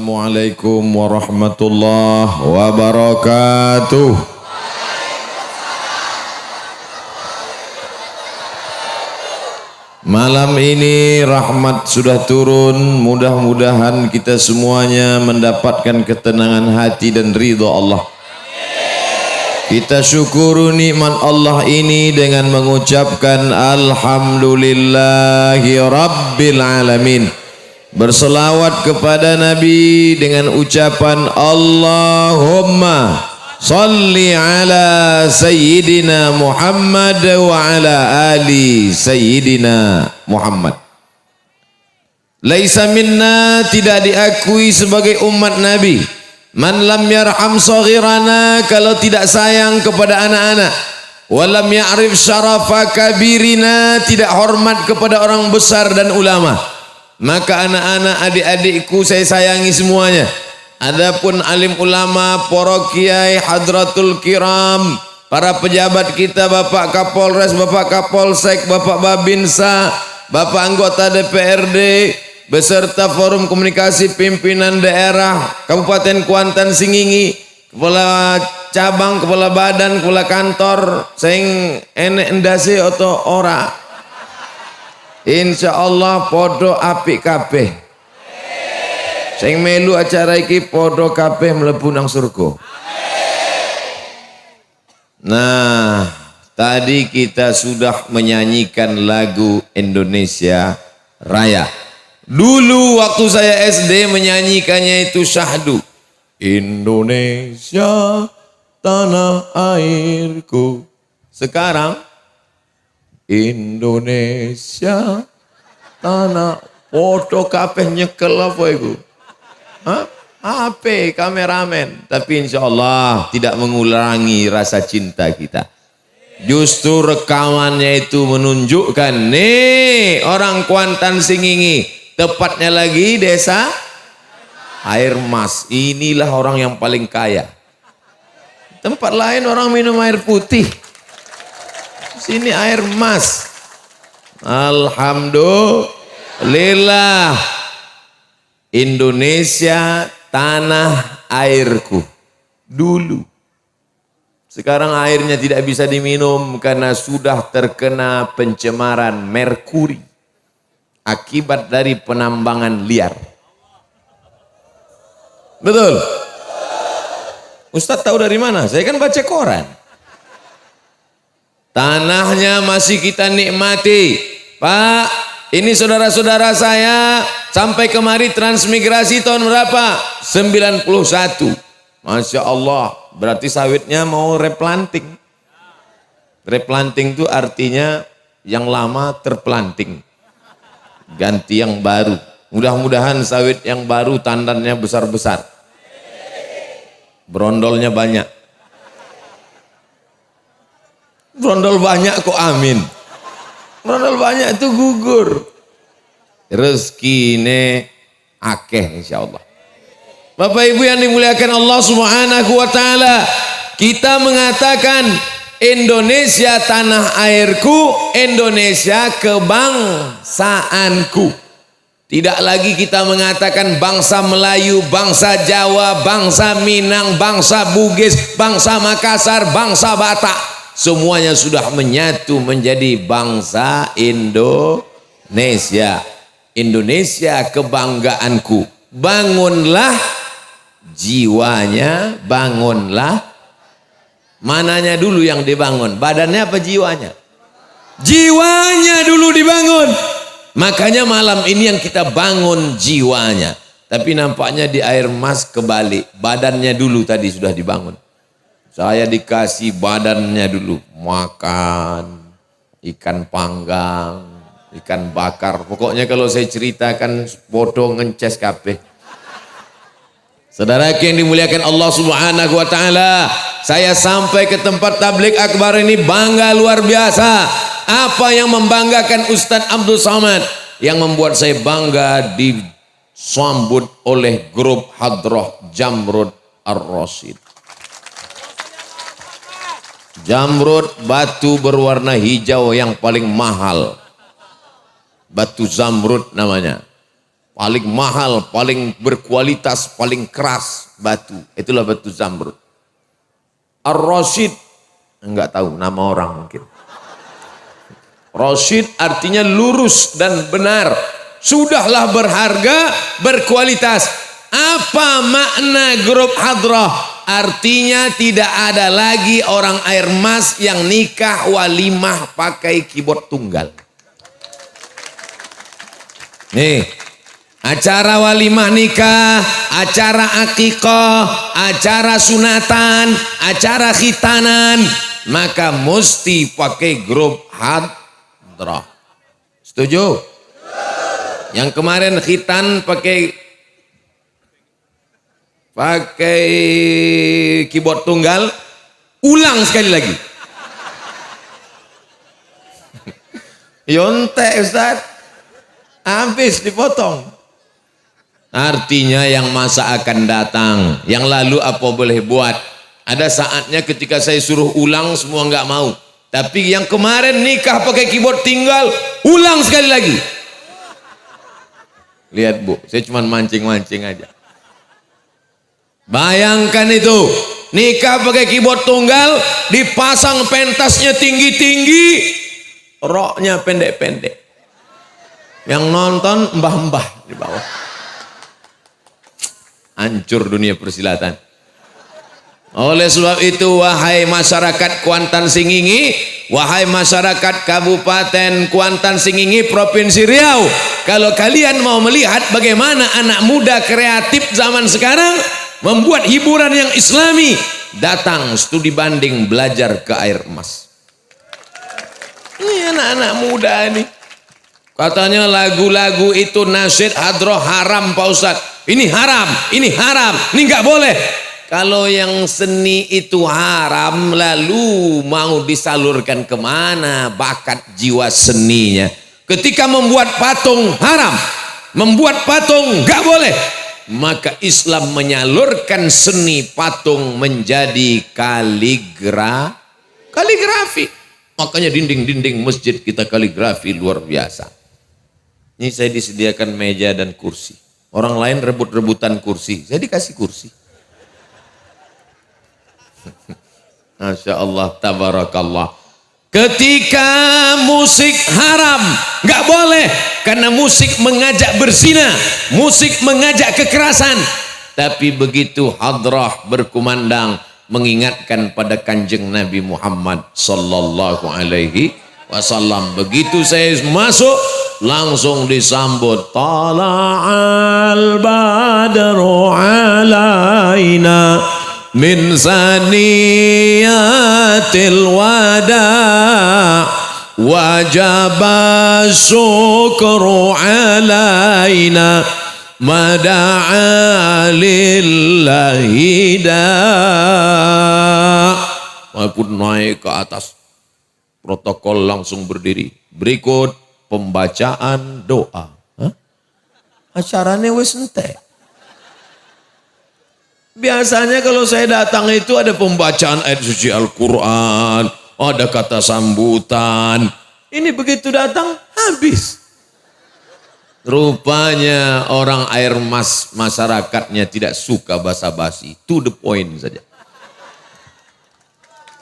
Assalamualaikum warahmatullahi wabarakatuh. Malam ini rahmat sudah turun, mudah-mudahan kita semuanya mendapatkan ketenangan hati dan ridha Allah. Kita syukuri nikmat Allah ini dengan mengucapkan alhamdulillahi rabbil alamin. Berselawat kepada Nabi dengan ucapan Allahumma salli ala Sayyidina Muhammad wa ala ali Sayyidina Muhammad. Laisa minna, tidak diakui sebagai umat Nabi, man lam yarham saghirana, kalau tidak sayang kepada anak-anak, walam ya'rif syarafa kabirina, tidak hormat kepada orang besar dan ulama. Maka anak-anak, adik-adikku saya sayangi semuanya. Adapun alim ulama, para kiai, hadratul kiram, para pejabat kita, Bapak Kapolres, Bapak Kapolsek, Bapak Babinsa, Bapak anggota DPRD, beserta forum komunikasi pimpinan daerah Kabupaten Kuantan Singingi, kepala cabang, kepala badan, kepala kantor, sing enek endase atau ora. Insya Allah podo apik kabeh. Sing melu acara iki podo kabeh mlebu nang surga. Nah, tadi kita sudah menyanyikan lagu Indonesia Raya. Dulu waktu saya SD menyanyikannya itu syahdu. Indonesia tanah airku. Sekarang Indonesia tanah foto kabeh nyekel apa itu? HP kameramen. Tapi insya Allah tidak mengulangi rasa cinta kita. Justru rekamannya itu menunjukkan nih orang Kuantan Singingi, tepatnya lagi desa Air Mas. Inilah orang yang paling kaya. Tempat lain orang minum air putih, sini air emas. Alhamdulillah, Indonesia tanah airku dulu. Sekarang airnya tidak bisa diminum karena sudah terkena pencemaran merkuri akibat dari penambangan liar. Betul? Ustadz tahu dari mana? Saya kan baca koran. Tanahnya masih kita nikmati. Pak, ini saudara-saudara saya sampai kemari transmigrasi tahun berapa? 91. Masya Allah, berarti sawitnya mau replanting. Replanting itu artinya yang lama terplanting, ganti yang baru. Mudah-mudahan sawit yang baru tandannya besar-besar, brondolnya banyak. Brondol banyak kok amin. Brondol banyak itu gugur. Rezekine akeh insyaallah. Bapak Ibu yang dimuliakan Allah Subhanahu wa taala, kita mengatakan Indonesia tanah airku, Indonesia kebangsaanku. Tidak lagi kita mengatakan bangsa Melayu, bangsa Jawa, bangsa Minang, bangsa Bugis, bangsa Makassar, bangsa Batak. Semuanya sudah menyatu menjadi bangsa Indonesia. Indonesia kebanggaanku. Bangunlah jiwanya, bangunlah. Mananya dulu yang dibangun? Badannya apa jiwanya? Jiwanya dulu dibangun. Makanya malam ini yang kita bangun jiwanya. Tapi nampaknya di Air Mas kebalik. Badannya dulu tadi sudah dibangun. Saya dikasih badannya dulu, makan, ikan panggang, ikan bakar. Pokoknya kalau saya ceritakan bodoh ngences kabeh. Saudara yang dimuliakan Allah Subhanahu wa taala, saya sampai ke tempat tabligh akbar ini bangga luar biasa. Apa yang membanggakan Ustadz Abdul Somad? Yang membuat saya bangga disambut oleh grup Hadrah Jamrud Ar-Rasyid. Jamrud, batu berwarna hijau yang paling mahal. Batu zamrud namanya. paling mahal, paling berkualitas, paling keras batu. Itulah batu zamrud. Ar-Rasyid, enggak tahu nama orang mungkin. Rasyid artinya lurus dan benar. Sudahlah berharga, berkualitas. Apa makna grup hadrah? Artinya tidak ada lagi orang air mas yang nikah walimah pakai keyboard tunggal. Nih, acara walimah nikah, acara akikah, acara sunatan, acara khitanan, maka mesti pakai grup hadrah. Setuju? Yang kemarin khitan pakai keyboard tunggal, ulang sekali lagi. Yontek Ustaz, habis dipotong. Artinya yang masa akan datang, yang lalu apa boleh buat. Ada saatnya ketika saya suruh ulang semua nggak mau. Tapi yang kemarin nikah pakai keyboard tinggal, ulang sekali lagi. Lihat Bu, saya cuma mancing-mancing aja. Bayangkan itu, nikah pakai keyboard tunggal, dipasang pentasnya tinggi-tinggi, roknya pendek-pendek. Yang nonton mbah-mbah di bawah. Hancur dunia persilatan. Oleh sebab itu, wahai masyarakat Kuantan Singingi, wahai masyarakat Kabupaten Kuantan Singingi, Provinsi Riau, kalau kalian mau melihat bagaimana anak muda kreatif zaman sekarang membuat hiburan yang islami, datang studi banding belajar ke Air Emas. Ini anak-anak muda ini. Katanya lagu-lagu itu nasyid hadroh haram Pak Ustadz. Ini haram, ini haram, ini nggak boleh. Kalau yang seni itu haram, lalu mau disalurkan kemana bakat jiwa seninya? Ketika membuat patung haram, membuat patung nggak boleh. Maka Islam menyalurkan seni patung menjadi kaligrafi. Makanya dinding-dinding masjid kita kaligrafi luar biasa. Ini saya disediakan meja dan kursi. Orang lain rebut-rebutan kursi, saya dikasih kursi. Masya Allah, tabarakallah. Ketika musik haram, nggak boleh, karena musik mengajak berzina, musik mengajak kekerasan. Tapi begitu hadrah berkumandang, mengingatkan pada kanjeng Nabi Muhammad sallallahu alaihi wasallam. Begitu saya masuk, langsung disambut, tala'al badru alaina min saniyatil wada' wajaba syukru alaina mada'a lillahi da'. Walaupun naik ke atas, protokol langsung berdiri. Berikut pembacaan doa. Hah? Acaranya wis entek. Biasanya kalau saya datang itu ada pembacaan ayat suci Al-Quran, ada kata sambutan. Ini begitu datang habis. Rupanya orang Air Mas masyarakatnya tidak suka basa-basi, to the point saja.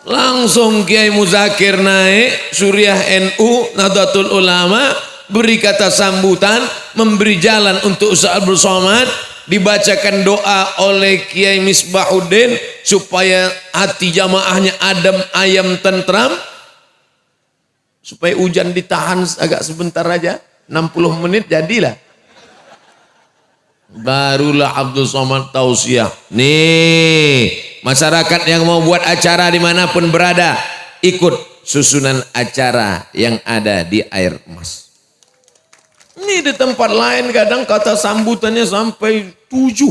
Langsung Kiai Muzakir naik, Suriah NU, Nahdlatul Ulama, beri kata sambutan, memberi jalan untuk Ustaz Abdul Somad. Dibacakan doa oleh Kiai Misbahuddin supaya hati jamaahnya adem, ayam, tentram, supaya hujan ditahan agak sebentar aja, 60 menit jadilah. Barulah Abdul Somad tausiah. Nih, masyarakat yang mau buat acara dimanapun berada, ikut susunan acara yang ada di Air Emas. Ini di tempat lain kadang kata sambutannya sampai 7.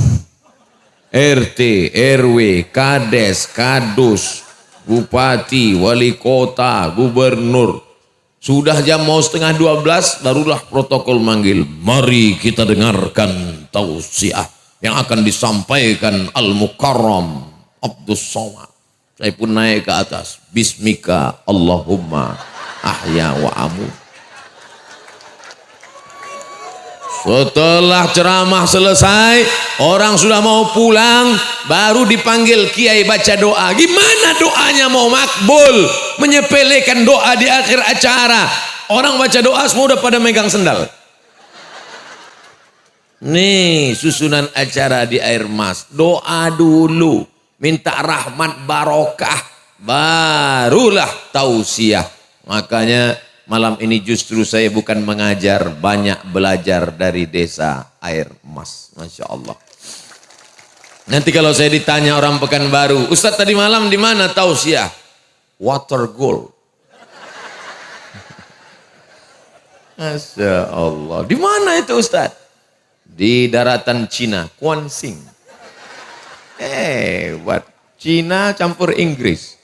RT, RW, Kades, Kadus, Bupati, Wali Kota, Gubernur. Sudah jam mau setengah 12 barulah protokol manggil. Mari kita dengarkan tausiah yang akan disampaikan Al-Mukarram Abdul Somad. Saya pun naik ke atas. Bismika Allahumma ahya wa amut. Setelah ceramah selesai, orang sudah mau pulang, baru dipanggil kiai baca doa. Gimana doanya mau makbul? Menyepelekan doa di akhir acara. Orang baca doa semua udah pada megang sendal. Nih susunan acara di Air Mas. Doa dulu, minta rahmat barokah, barulah tausiah. Makanya malam ini justru saya bukan mengajar, banyak belajar dari desa Air Mas. Masya Allah. Nanti kalau saya ditanya orang Pekanbaru, Ustadz tadi malam di mana tausiah? Water Gold. Masya Allah. Di mana itu Ustadz? Di daratan Cina, Kuansing. Buat Cina campur Inggris.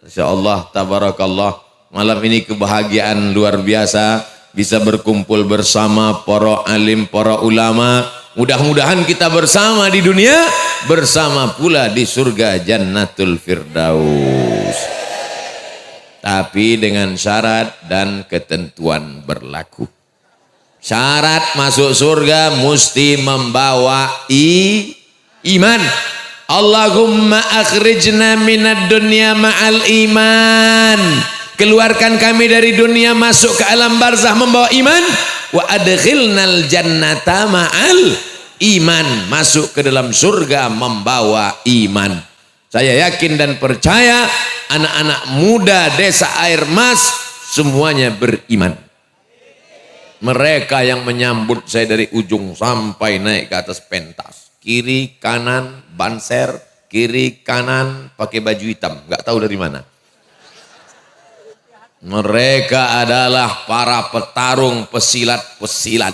Masya Allah, tabarakallah. Malam ini kebahagiaan luar biasa. Bisa berkumpul bersama para alim, para ulama. Mudah-mudahan kita bersama di dunia, bersama pula di surga Jannatul Firdaus. Tapi dengan syarat dan ketentuan berlaku. Syarat masuk surga mesti membawa iman. Allahumma akhrijna minad dunya ma'al iman. Keluarkan kami dari dunia masuk ke alam barzah membawa iman. Wa adkhilnal jannata ma'al iman. Masuk ke dalam surga membawa iman. Saya yakin dan percaya anak-anak muda desa Air Mas semuanya beriman. Mereka yang menyambut saya dari ujung sampai naik ke atas pentas. Kiri, kanan, banser, kiri, kanan, pakai baju hitam. Nggak tahu dari mana. Mereka adalah para petarung pesilat-pesilat.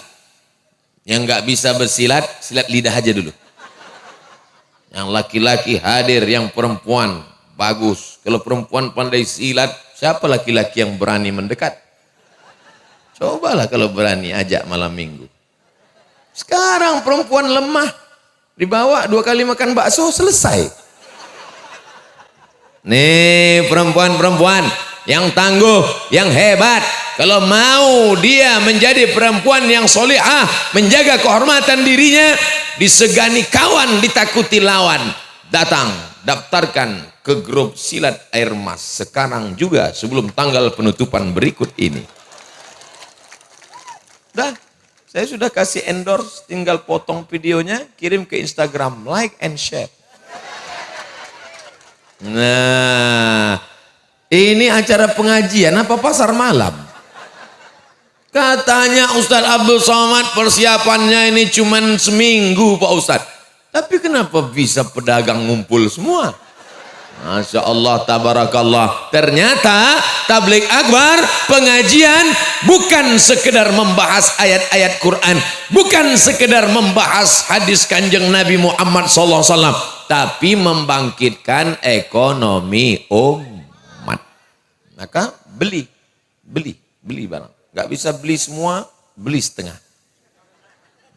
Yang nggak bisa bersilat, silat lidah aja dulu. Yang laki-laki hadir, yang perempuan bagus. Kalau perempuan pandai silat, siapa laki-laki yang berani mendekat? Cobalah kalau berani ajak malam minggu. Sekarang perempuan lemah. Dibawa 2 kali makan bakso selesai. Nih perempuan-perempuan yang tangguh, yang hebat. Kalau mau dia menjadi perempuan yang solihah, menjaga kehormatan dirinya, disegani kawan, ditakuti lawan. Datang, daftarkan ke grup silat Air Mas. Sekarang juga sebelum tanggal penutupan berikut ini. Dah, saya sudah kasih endorse, tinggal potong videonya, kirim ke Instagram, like and share. Nah, ini acara pengajian apa pasar malam? Katanya Ustadz Abdul Somad persiapannya ini cuman seminggu Pak Ustadz. Tapi kenapa bisa pedagang ngumpul semua? Masya Allah, tabarakallah. Ternyata tabligh akbar, pengajian bukan sekedar membahas ayat-ayat Quran, bukan sekedar membahas hadis kanjeng Nabi Muhammad SAW, tapi membangkitkan ekonomi umat. Maka beli barang. Gak bisa beli semua, beli setengah.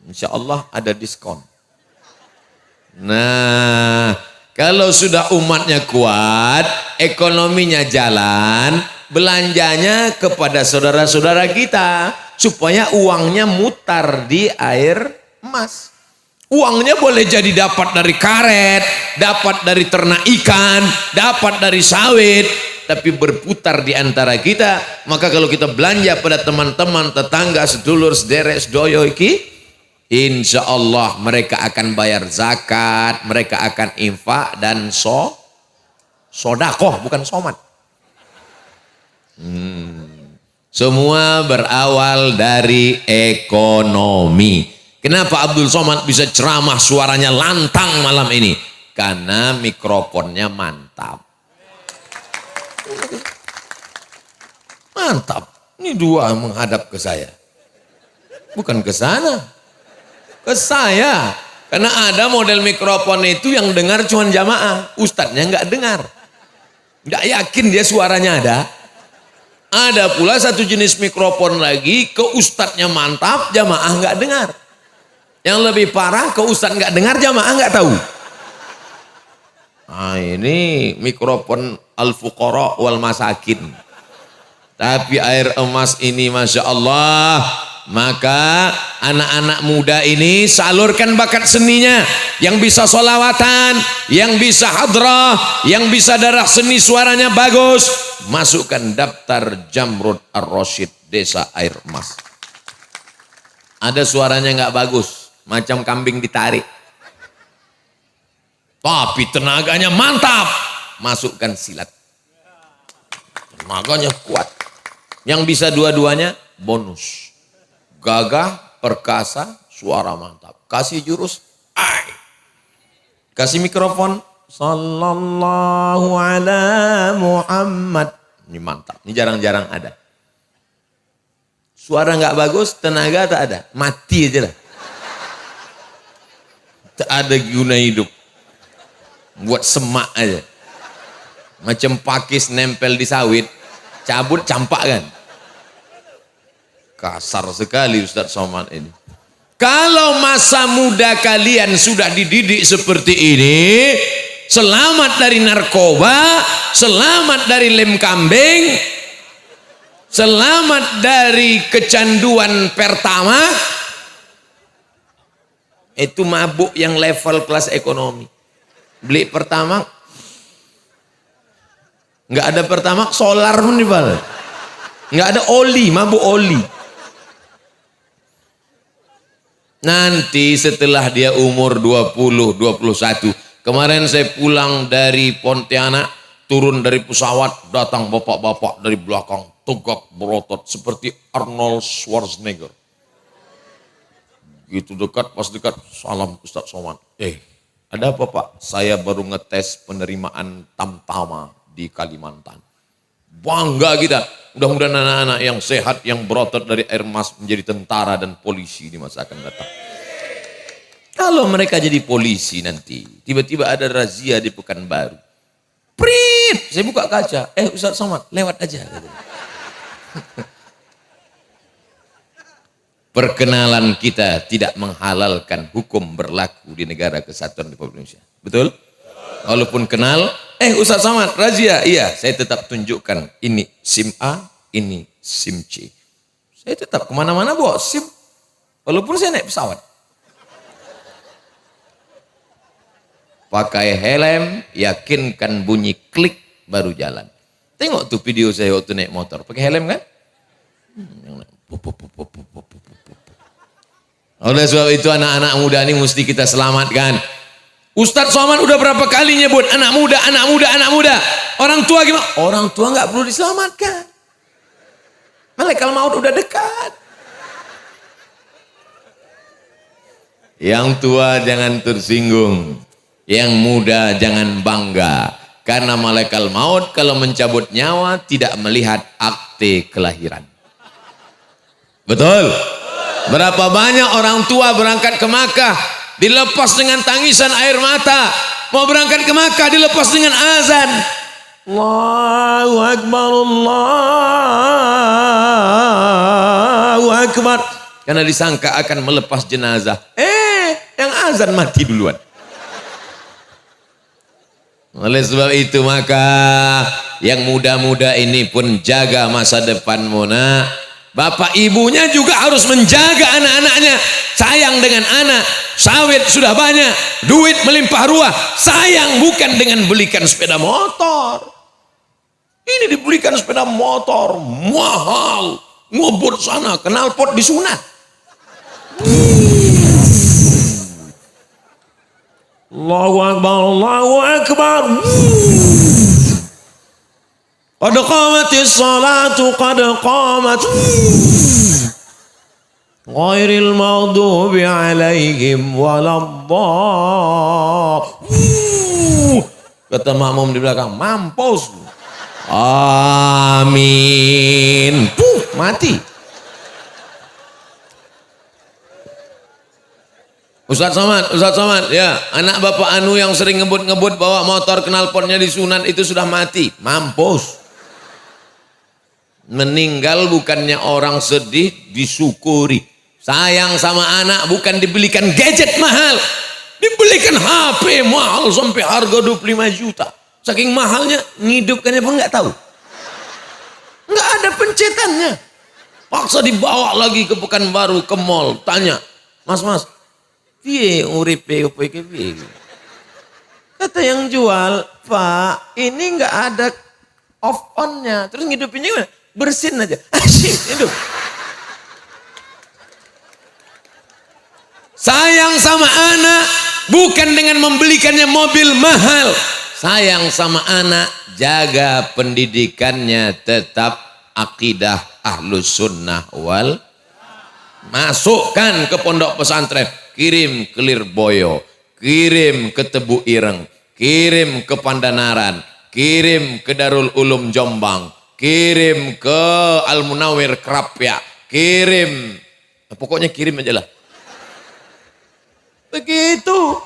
Insya Allah ada diskon. Nah, kalau sudah umatnya kuat, ekonominya jalan, belanjanya kepada saudara-saudara kita supaya uangnya mutar di Air Mas. Uangnya boleh jadi dapat dari karet, dapat dari ternak ikan, dapat dari sawit, tapi berputar di antara kita. Maka kalau kita belanja pada teman-teman, tetangga, sedulur, sederek, sedoyo iki, insya Allah mereka akan bayar zakat, mereka akan infak dan sodakoh, bukan somat. Semua berawal dari ekonomi. Kenapa Abdul Somad bisa ceramah suaranya lantang malam ini? Karena mikrofonnya mantap. Mantap. Ini dua menghadap ke saya. Bukan ke sana. Ke saya. Karena ada model mikrofon itu yang dengar cuma jamaah. Ustadznya nggak dengar. Nggak yakin dia suaranya ada. Ada pula satu jenis mikrofon lagi, ke ustadznya mantap, jamaah nggak dengar. Yang lebih parah, ke ustadz nggak dengar, jamaah nggak tahu. Nah, ini mikrofon al-fuqara wal masakin. Tapi Air Emas ini Masya Allah Maka anak-anak muda ini salurkan bakat seninya, yang bisa sholawatan, yang bisa hadrah, yang bisa darah seni suaranya bagus, masukkan daftar Jamrud Ar-Rasyid Desa Air Mas. Ada suaranya nggak bagus, macam kambing ditarik, tapi tenaganya mantap, masukkan silat, tenaganya kuat. Yang bisa dua-duanya bonus. Gagah, perkasa, suara mantap. Kasih jurus, kasih mikrofon, sallallahu ala Muhammad. Ini mantap, ini jarang-jarang ada. Suara nggak bagus, tenaga tak ada, mati aja lah. Tak ada guna hidup, buat semak aja. Macam pakis nempel di sawit, cabut campak kan. Kasar sekali Ustadz Somad ini. Kalau masa muda kalian sudah dididik seperti ini, selamat dari narkoba, selamat dari lem kambing, selamat dari kecanduan pertama. Itu mabuk yang level kelas ekonomi. Beli pertama, nggak ada pertama, solar pun dibalik. Nggak ada oli, mabuk oli. Nanti setelah dia umur 20, 21. Kemarin saya pulang dari Pontianak, turun dari pesawat, datang bapak-bapak dari belakang, tegak berotot seperti Arnold Schwarzenegger. Gitu dekat, pas dekat, salam Ustadz Somad. Ada apa Pak? Saya baru ngetes penerimaan Tamtama di Kalimantan. Bangga kita. Mudah-mudahan anak-anak yang sehat, yang berotot dari Air Mas menjadi tentara dan polisi di masa akan datang. Kalau mereka jadi polisi nanti, tiba-tiba ada razia di Pekanbaru. Prit, saya buka kaca. Ustadz Somad, lewat aja. Perkenalan kita tidak menghalalkan hukum berlaku di negara kesatuan Republik Indonesia. Betul? Walaupun kenal, Ustadz Somad, razia. Iya, saya tetap tunjukkan. Ini SIM A, ini SIM C. Saya tetap kemana-mana bawa SIM. Walaupun saya naik pesawat. Pakai helm, yakinkan bunyi klik, baru jalan. Tengok tuh video saya waktu naik motor. Pakai helm kan? Oleh sebab itu anak-anak muda ini mesti kita selamatkan. Ustadz Somad udah berapa kali nyebut anak muda, anak muda, anak muda. Orang tua gimana? Orang tua nggak perlu diselamatkan. Malaikat maut udah dekat. Yang tua jangan tersinggung. Yang muda jangan bangga. Karena malaikat maut kalau mencabut nyawa tidak melihat akte kelahiran. Betul? Berapa banyak orang tua berangkat ke Makkah, dilepas dengan tangisan air mata. Mau berangkat ke Makkah dilepas dengan azan. Allahu Akbar, Allahu Akbar. Karena disangka akan melepas jenazah. Yang azan mati duluan. Oleh sebab itu maka yang muda-muda ini pun jaga masa depanmu nak. Bapak ibunya juga harus menjaga anak-anaknya. Sayang dengan anak, sawit sudah banyak, duit melimpah ruah. Sayang bukan dengan belikan sepeda motor. Ini dibelikan sepeda motor mahal, ngobot sana, knalpot disunat. Allahu Akbar, Allahu Akbar. Qad qamatis salatu, qad qamat. Ghairil maghdubi alaihim waladdallin. Kata makmum di belakang, mampus. Amin. Mati. Ustadz Somad, ya, anak bapak anu yang sering ngebut-ngebut bawa motor knalpotnya disunat itu sudah mati, mampus. Meninggal bukannya orang sedih, disyukuri. Sayang sama anak bukan dibelikan gadget mahal, dibelikan HP mahal sampai harga 25 juta. Saking mahalnya, ngidupkannya pun nggak tahu. Nggak ada pencetannya. Paksa dibawa lagi ke Pekanbaru, ke mall. Tanya, mas, piye uripe apa iki piye? Kata yang jual, Pak, ini nggak ada off on-nya. Terus ngidupinnya gimana? Bersin aja. Asyik, hidup. Sayang sama anak bukan dengan membelikannya mobil mahal. Sayang sama anak, jaga pendidikannya tetap akidah ahlus sunnah wal. Masukkan ke pondok pesantren, kirim ke Lirboyo, kirim ke Tebu Ireng, kirim ke Pandanaran, kirim ke Darul Ulum Jombang, kirim ke Al Munawir Krapya, kirim, pokoknya kirim aja lah. Begitu.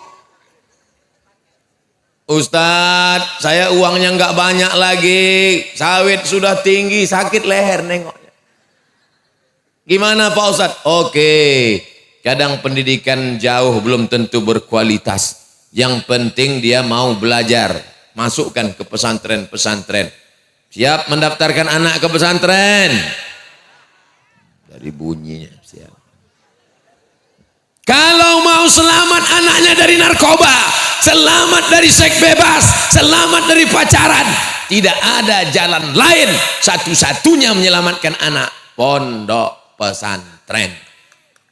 Ustadz, saya uangnya nggak banyak lagi, sawit sudah tinggi, sakit leher nengoknya. Gimana Pak Ustadz? Oke, kadang pendidikan jauh belum tentu berkualitas. Yang penting dia mau belajar, masukkan ke pesantren-pesantren. Siap mendaftarkan anak ke pesantren? Dari bunyinya siap. Kalau mau selamat anaknya dari narkoba, selamat dari seks bebas, selamat dari pacaran, tidak ada jalan lain, satu-satunya menyelamatkan anak, pondok pesantren.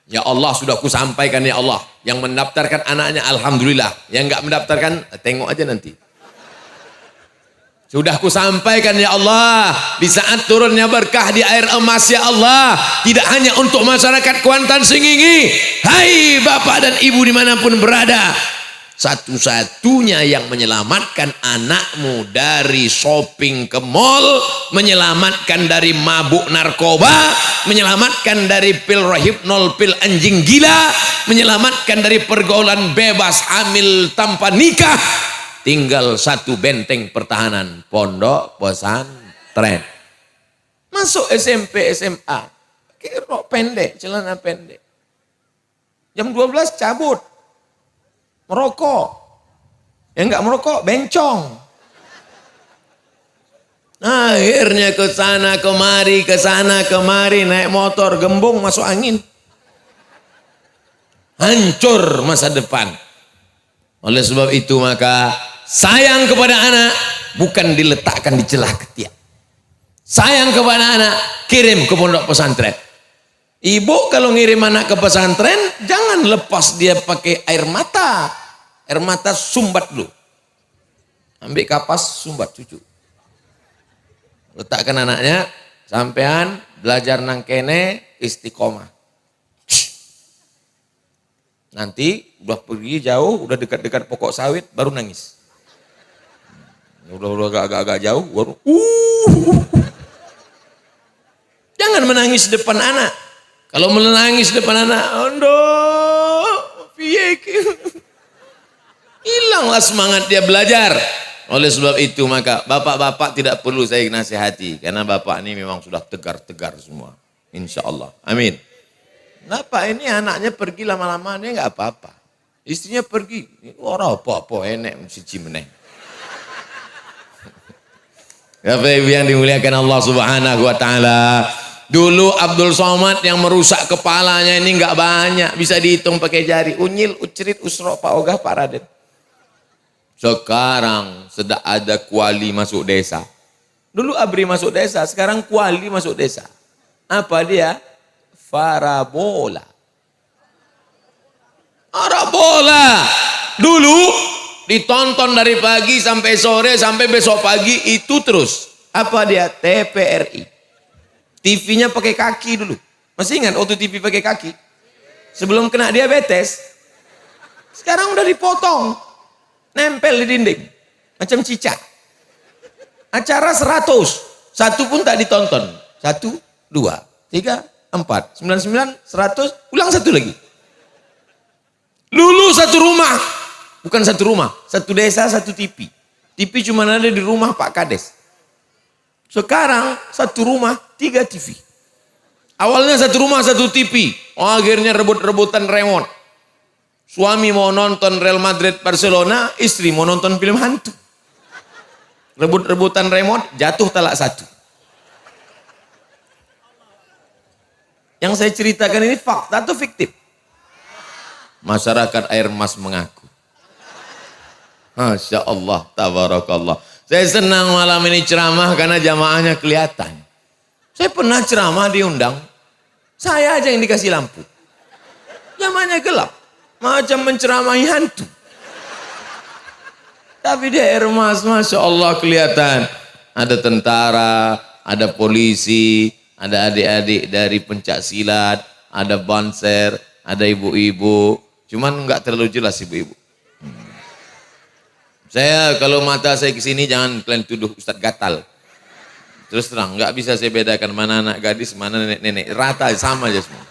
Ya Allah, sudah ku sampaikan ya Allah, yang mendaftarkan anaknya alhamdulillah, yang enggak mendaftarkan tengok aja nanti. Sudah ku sampaikan ya Allah, di saat turunnya berkah di air emas ya Allah, tidak hanya untuk masyarakat Kuantan Sengingi, hai bapak dan ibu dimanapun berada, satu-satunya yang menyelamatkan anakmu dari shopping ke mall, menyelamatkan dari mabuk narkoba, menyelamatkan dari pil rohypnol, pil anjing gila, menyelamatkan dari pergaulan bebas hamil tanpa nikah, tinggal satu benteng pertahanan, pondok pesantren. Masuk SMP SMA, pakai rok pendek, celana pendek, jam 12 cabut, merokok, yang enggak merokok bencong. Akhirnya ke sana kemari, naik motor gembung masuk angin, hancur masa depan. Oleh sebab itu maka sayang kepada anak bukan diletakkan di celah ketiak. Sayang kepada anak, kirim ke pondok pesantren. Ibu kalau ngirim anak ke pesantren, jangan lepas dia pakai air mata. Air mata sumbat dulu. Ambil kapas, sumbat cucu. Letakkan anaknya, sampean belajar nang kene istiqomah. Nanti udah pergi jauh, udah dekat-dekat pokok sawit, baru nangis. Udah agak-agak jauh, baru Jangan menangis depan anak. Kalau menangis depan anak, hilanglah semangat dia belajar. Oleh sebab itu maka bapak-bapak tidak perlu saya nasihati, karena bapak ini memang sudah tegar-tegar semua. Insya Allah. Amin. Kenapa ini anaknya pergi lama-lama, ini enggak apa-apa. Istrinya pergi, orang apa-apa enek siji meneh. Bapak Ibu yang dimuliakan Allah Subhanahu wa taala. Dulu Abdul Somad yang merusak kepalanya ini enggak banyak, bisa dihitung pakai jari. Unyil, ucerit, usro, Pak Ogah, Pak Raden. Sekarang sudah ada kuali masuk desa. Dulu abri masuk desa, sekarang kuali masuk desa. Apa dia? Parabola. Parabola. Dulu ditonton dari pagi sampai sore sampai besok pagi itu terus. Apa dia? TVRI. TV-nya pakai kaki dulu. Masih ingat waktu TV pakai kaki? Sebelum kena diabetes. Sekarang udah dipotong. Nempel di dinding. Macam cicak. Acara 100. Satu pun tak ditonton. 1, 2, 3, 4, 99, 100, ulang satu lagi. Dulu satu rumah, bukan satu rumah, satu desa, satu TV. TV cuma ada di rumah Pak Kades. Sekarang satu rumah, 3 TV. Awalnya satu rumah, satu TV. Oh, akhirnya rebut-rebutan remote. Suami mau nonton Real Madrid Barcelona, istri mau nonton film hantu. Rebut-rebutan remote, jatuh talak satu. Yang saya ceritakan ini fakta atau fiktif? Masyarakat Air Mas mengaku. Masya Allah, tabarakallah. Saya senang malam ini ceramah karena jamaahnya kelihatan. Saya pernah ceramah diundang, saya aja yang dikasih lampu. Jamaahnya gelap, macam menceramahi hantu. Tapi di Air Mas, Masya Allah kelihatan. Ada tentara, ada polisi, ada adik-adik dari pencak silat, ada banser, ada ibu-ibu. Cuman enggak terlalu jelas ibu-ibu. Saya kalau mata saya ke sini jangan kalian tuduh Ustadz gatal. Terus terang, enggak bisa saya bedakan mana anak gadis, mana nenek-nenek. Rata sama aja semua.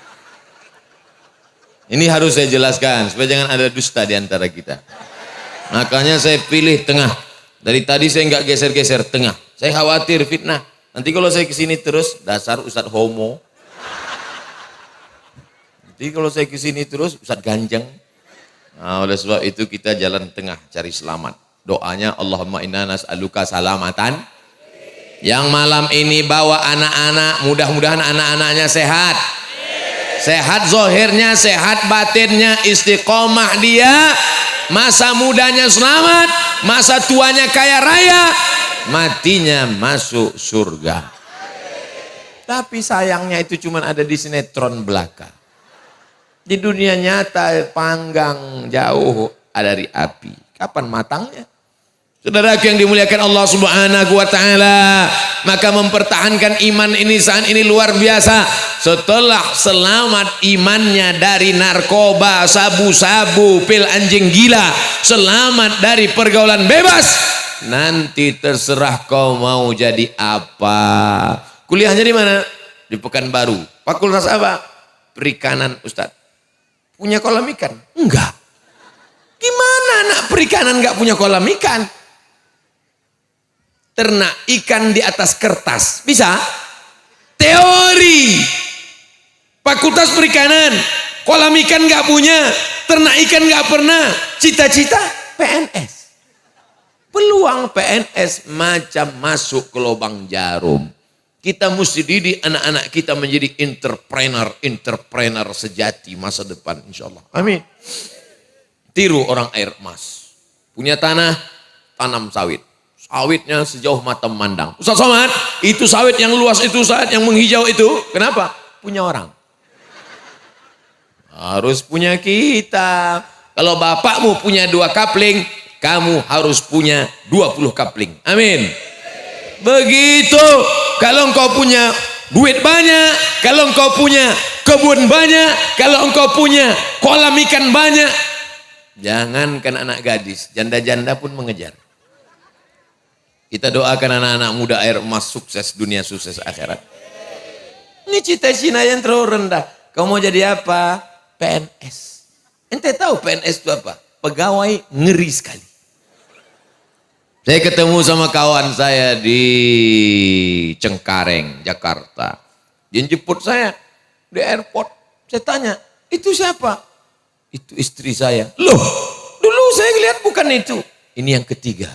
Ini harus saya jelaskan supaya jangan ada dusta di antara kita. Makanya saya pilih tengah. Dari tadi saya enggak geser-geser tengah. Saya khawatir fitnah. Nanti kalau saya kesini terus, dasar Ustadz homo. Nanti kalau saya kesini terus, Ustadz ganjeng. Nah, oleh sebab itu kita jalan tengah, cari selamat. Doanya, Allahumma inna nas'aluka salamatan. Yang malam ini bawa anak-anak, mudah-mudahan anak-anaknya sehat. Sehat zohirnya, sehat batinnya, istiqomah dia. Masa mudanya selamat, masa tuanya kaya raya. Matinya masuk surga. Tapi sayangnya itu cuma ada di sinetron belaka. Di dunia nyata panggang jauh dari api. Kapan matangnya? Saudaraku yang dimuliakan Allah Subhanahu wa taala, maka mempertahankan iman ini saat ini luar biasa. Setelah selamat imannya dari narkoba, sabu-sabu, pil anjing gila, selamat dari pergaulan bebas, nanti terserah kau mau jadi apa. Kuliahnya di mana? Di Pekanbaru. Fakultas apa? Perikanan, Ustadz. Punya kolam ikan? Enggak. Gimana anak perikanan enggak punya kolam ikan? Ternak ikan di atas kertas. Bisa? Teori. Fakultas perikanan. Kolam ikan enggak punya. Ternak ikan enggak pernah. Cita-cita PNS. Peluang PNS macam masuk ke lubang jarum. Kita mesti didik anak-anak kita menjadi entrepreneur sejati masa depan insya Allah. Amin. Tiru orang Air Mas. Punya tanah, tanam sawit. Sawitnya sejauh mata memandang. Ustaz Somad, itu sawit yang luas itu, saat yang menghijau itu. Kenapa? Punya orang. Harus punya kita. Kalau bapakmu punya 2 kapling, kamu harus punya 20 kapling. Amin. Begitu. Kalau engkau punya duit banyak, kalau engkau punya kebun banyak, kalau engkau punya kolam ikan banyak, jangankan anak gadis, janda-janda pun mengejar. Kita doakan anak-anak muda Air Mas sukses dunia, sukses akhirat. Ini cita-cita yang terlalu rendah. Kau mau jadi apa? PNS. Ente tahu PNS itu apa? Pegawai ngeri sekali. Saya ketemu sama kawan saya di Cengkareng, Jakarta. Dia jemput saya di airport. Saya tanya, itu siapa? Itu istri saya. Loh, dulu saya lihat bukan itu. Ini yang ketiga.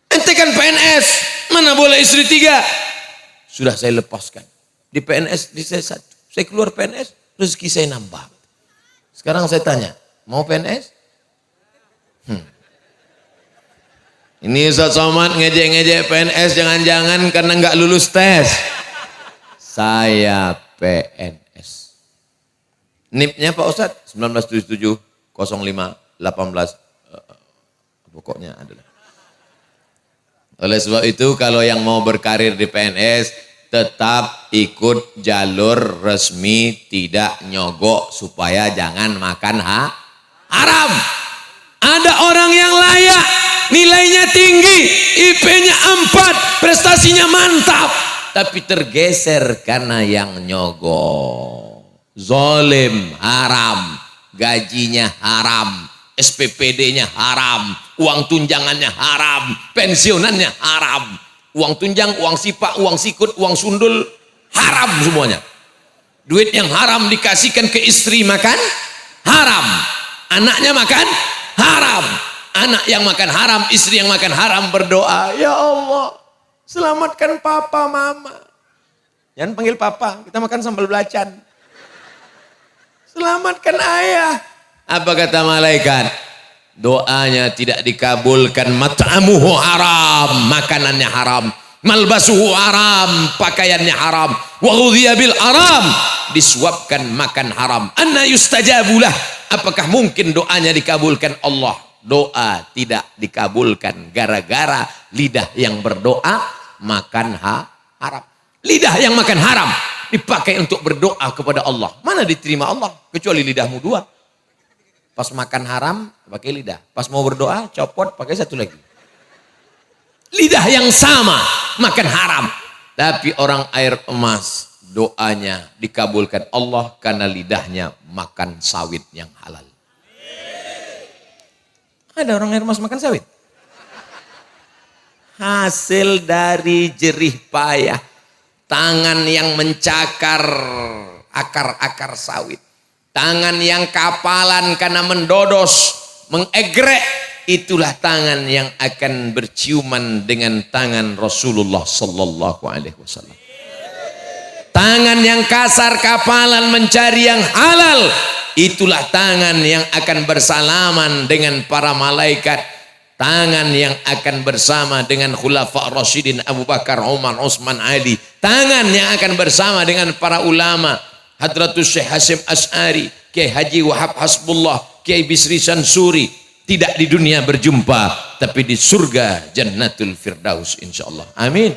Ente kan PNS, mana boleh istri 3? Sudah saya lepaskan. Di PNS, di saya 1. Saya keluar PNS, rezeki saya nambah. Sekarang saya tanya, mau PNS? Ini Ustaz Somad ngejek-ngejek PNS jangan-jangan karena nggak lulus tes. Saya PNS. NIP-nya Pak Ustaz 1977 05 18 pokoknya adalah. Oleh sebab itu kalau yang mau berkarir di PNS tetap ikut jalur resmi, tidak nyogok supaya jangan makan haram. Ada orang yang layak, nilainya tinggi, IP-nya 4, prestasinya mantap, tapi tergeser karena yang nyogok. Zolim haram, gajinya haram, SPPD-nya haram, uang tunjangannya haram, pensiunannya haram, uang tunjang, uang sipak, uang sikut, uang sundul, haram semuanya. Duit yang haram dikasihkan ke istri makan haram, anaknya makan haram. Anak yang makan haram, istri yang makan haram berdoa, ya Allah selamatkan papa mama. Jangan panggil papa, kita makan sambal belacan. Selamatkan ayah. Apa kata malaikat? Doanya tidak dikabulkan. Mat'amuhu haram, makanannya haram. Malbasuhu haram, pakaiannya haram. Wa ghudhiya bil haram, disuapkan makan haram. Anna yustajabulah, apakah mungkin doanya dikabulkan Allah? Doa tidak dikabulkan gara-gara lidah yang berdoa makan haram. Lidah yang makan haram dipakai untuk berdoa kepada Allah. Mana diterima Allah? Kecuali lidahmu dua. Pas makan haram pakai lidah. Pas mau berdoa copot pakai satu lagi. Lidah yang sama makan haram. Tapi orang air emas doanya dikabulkan Allah karena lidahnya makan sawit yang halal. Ada orang air emas makan sawit? Hasil dari jerih payah. Tangan yang mencakar akar-akar sawit. Tangan yang kapalan karena mendodos, mengegrek. Itulah tangan yang akan berciuman dengan tangan Rasulullah sallallahu alaihi wasallam. Tangan yang kasar kapalan mencari yang halal. Itulah tangan yang akan bersalaman dengan para malaikat. Tangan yang akan bersama dengan Khulafa Rasyidin Abu Bakar, Umar, Utsman, Ali. Tangan yang akan bersama dengan para ulama. Hadratus Syekh Hasyim Asy'ari, Kiai Haji Wahab Hasbullah, Kiai Bisri Sansuri. Tidak di dunia berjumpa, tapi di surga Jannatul Firdaus insyaallah. Amin.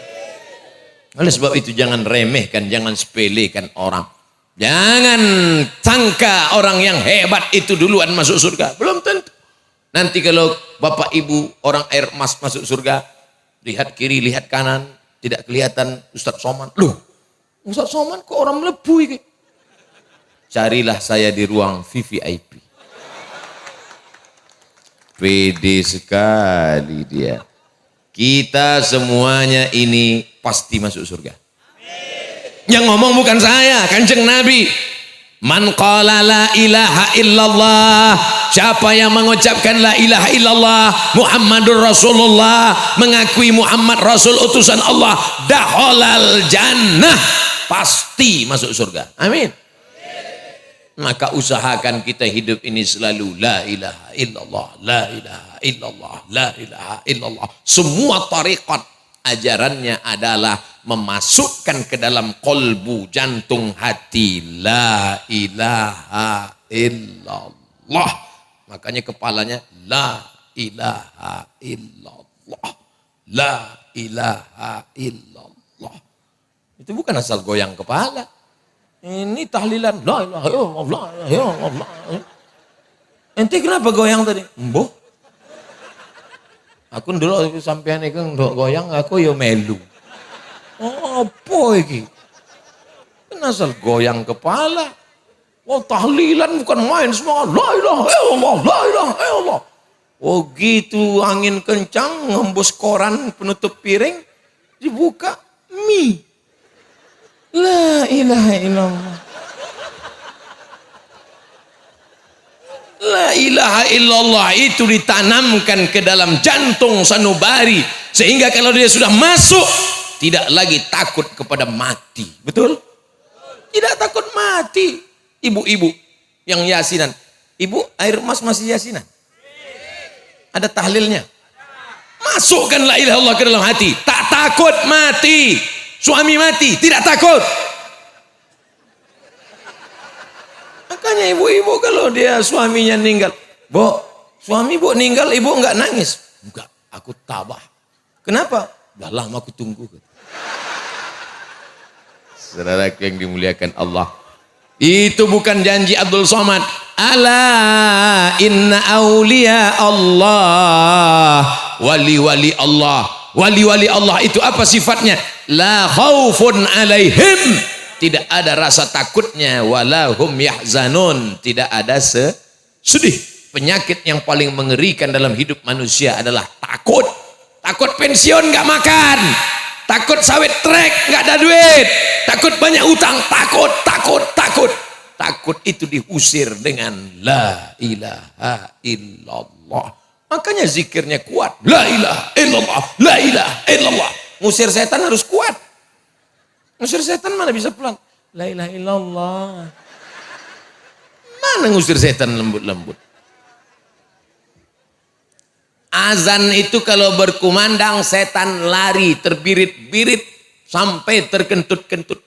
Oleh sebab itu jangan remehkan, jangan sepelekan orang. Jangan sangka orang yang hebat itu duluan masuk surga. Belum tentu. Nanti kalau bapak ibu orang air emas masuk surga, lihat kiri, lihat kanan, tidak kelihatan Ustadz Somad. Loh, Ustadz Somad kok orang melebu ini? Carilah saya di ruang VVIP. Pede sekali dia. Kita semuanya ini pasti masuk surga. Yang ngomong bukan saya, Kanjeng Nabi. Man qala la ilaha illallah, siapa yang mengucapkan la ilaha illallah Muhammadur Rasulullah, mengakui Muhammad Rasul utusan Allah, dakhalal jannah, pasti masuk surga. Amin. Maka usahakan kita hidup ini selalu la ilaha illallah, la ilaha illallah, la ilaha illallah. Semua tariqat ajarannya adalah memasukkan ke dalam kolbu, jantung hati, la ilaha illallah. Makanya kepalanya la ilaha illallah, la ilaha illallah. Itu bukan asal goyang kepala. Ini tahlilan la ilaha illallah, la ilaha illallah. Ente kenapa goyang tadi? Mbah. Aku dulu sampean iku ndok goyang aku yo melu. Oh, apa iki? Kan asal goyang kepala. Oh, tahlilan bukan main semua. La ilaha illallah, la ilaha illallah. Oh, gitu angin kencang ngembus koran penutup piring dibuka mie. La ilaha illallah. La ilaha illallah itu ditanamkan ke dalam jantung sanubari sehingga kalau dia sudah masuk tidak lagi takut kepada mati. Betul? Tidak takut mati. Ibu-ibu yang yasinan, ibu air emas masih yasinan? Ada tahlilnya? Masukkan la ilaha illallah ke dalam hati, tak takut mati. Suami mati tidak takut. Makanya ibu-ibu kalau dia suaminya meninggal, "Bu, suami Bu meninggal, ibu enggak nangis?" "Enggak, aku tabah." "Kenapa?" "Udah lama aku tunggu." Saudaraku yang dimuliakan Allah, itu bukan janji Abdul Somad. Ala inna awliya Allah, wali-wali Allah. Wali-wali Allah itu apa sifatnya? La khaufun alaihim, tidak ada rasa takutnya, walahum yahzanun, tidak ada sedih. Penyakit yang paling mengerikan dalam hidup manusia adalah takut. Takut pensiun nggak makan, takut sawit trek nggak ada duit, takut banyak utang, takut. Takut itu diusir dengan la ilaha illallah. Makanya zikirnya kuat, la ilaha illallah, la ilaha illallah. Ngusir setan harus kuat. Ngusir setan mana bisa pelan? La ilaha illallah. Mana ngusir setan lembut-lembut? Azan itu kalau berkumandang setan lari terbirit-birit sampai terkentut-kentut.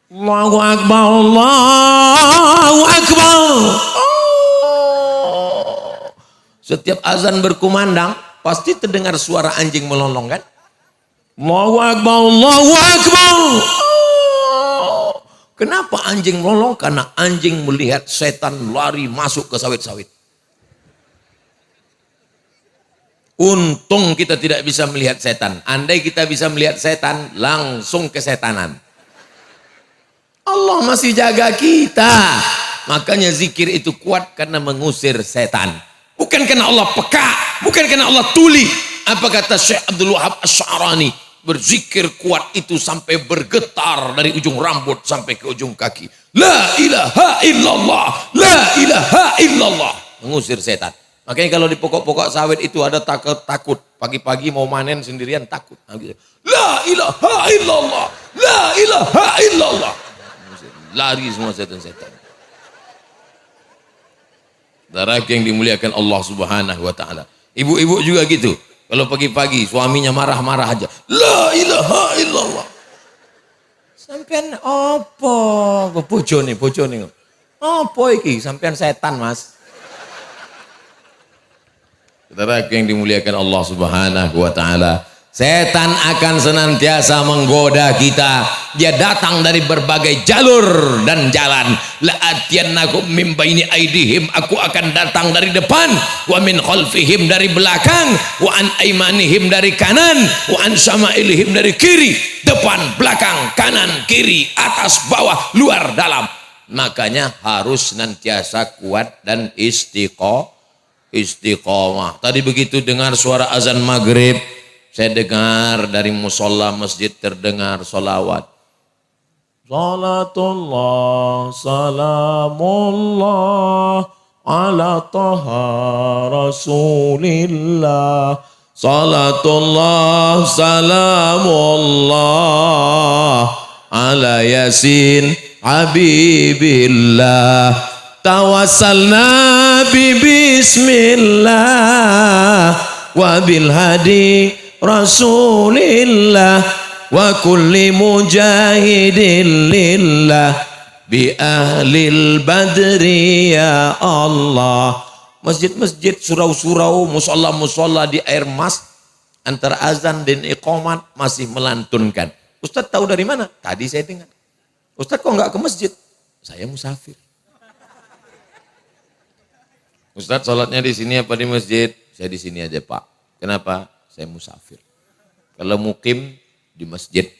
Allahu Akbar, Allahu Akbar. Oh. Setiap azan berkumandang pasti terdengar suara anjing melolong kan? Allahu Akbar, Allahu Akbar. Oh. Kenapa anjing melolong? Karena anjing melihat setan lari masuk ke sawit-sawit. Untung kita tidak bisa melihat setan. Andai kita bisa melihat setan, langsung kesetanan. Allah masih jaga kita. Makanya zikir itu kuat karena mengusir setan. Bukan karena Allah peka, bukan karena Allah tuli. Apa kata Syekh Abdul Wahab Asy'arani? Berzikir kuat itu sampai bergetar dari ujung rambut sampai ke ujung kaki. La ilaha illallah, la ilaha illallah. Mengusir setan. Makanya kalau di pokok-pokok sawit itu ada takut. Pagi-pagi mau manen sendirian takut. La ilaha illallah, la ilaha illallah. Lari semua setan-setan. Saudara yang dimuliakan Allah Subhanahu wa taala. Ibu-ibu juga gitu. Kalau pagi-pagi suaminya marah-marah aja. La ilaha illallah. Sampean apa? Bojone. Apa iki? Sampean setan, Mas. Saudara yang dimuliakan Allah Subhanahu wa taala. Setan akan senantiasa menggoda kita. Dia datang dari berbagai jalur dan jalan. La'atiyannakum min baini aidihim, aku akan datang dari depan, wa min khalfihim dari belakang, wa an aimanihim dari kanan, wa an syama'ilihim dari kiri, depan, belakang, kanan, kiri, atas, bawah, luar, dalam. Makanya harus senantiasa kuat dan istiqomah. Tadi begitu dengar suara azan maghrib, saya dengar dari musola masjid terdengar solawat. Salatullah, salamullah, ala taha rasulillah. Salatullah, salamullah, ala yasin habibillah. Tawassalna bi bismillah wa bil hadi Rasulillah wa kulli mujahidin lillah bi ahlil badri ya Allah. Masjid-masjid, surau-surau, musola-musola di air mas antara azan dan iqamat masih melantunkan. Ustadz tahu dari mana? Tadi saya dengar. Ustadz kok nggak ke masjid? Saya musafir. Ustadz sholatnya di sini apa di masjid? Saya di sini aja Pak. Kenapa? Saya musafir. Kalau mukim di masjid.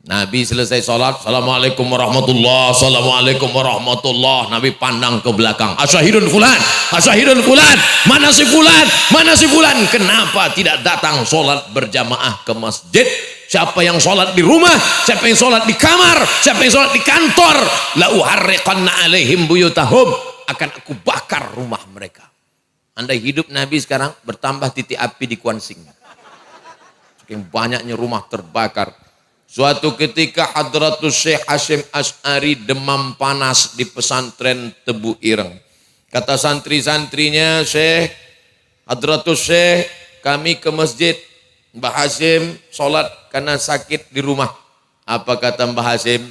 Nabi selesai sholat, assalamualaikum warahmatullah, assalamualaikum warahmatullah. Nabi pandang ke belakang. Asyahidun fulan, asyahidun fulan. Mana si fulan, mana si fulan. Kenapa tidak datang sholat berjamaah ke masjid? Siapa yang sholat di rumah, siapa yang sholat di kamar, siapa yang sholat di kantor. La uharriqanna alaihim buyutahum. Akan aku bakar rumah mereka. Andai hidup Nabi sekarang bertambah titik api di Kuansing. Saking banyaknya rumah terbakar. Suatu ketika Hadratus Syekh Hasyim Asy'ari demam panas di pesantren Tebu Ireng. Kata santri-santrinya, Syekh, Hadratus Syekh, kami ke masjid. Mbah Hasyim sholat karena sakit di rumah. Apa kata Mbah Hasyim?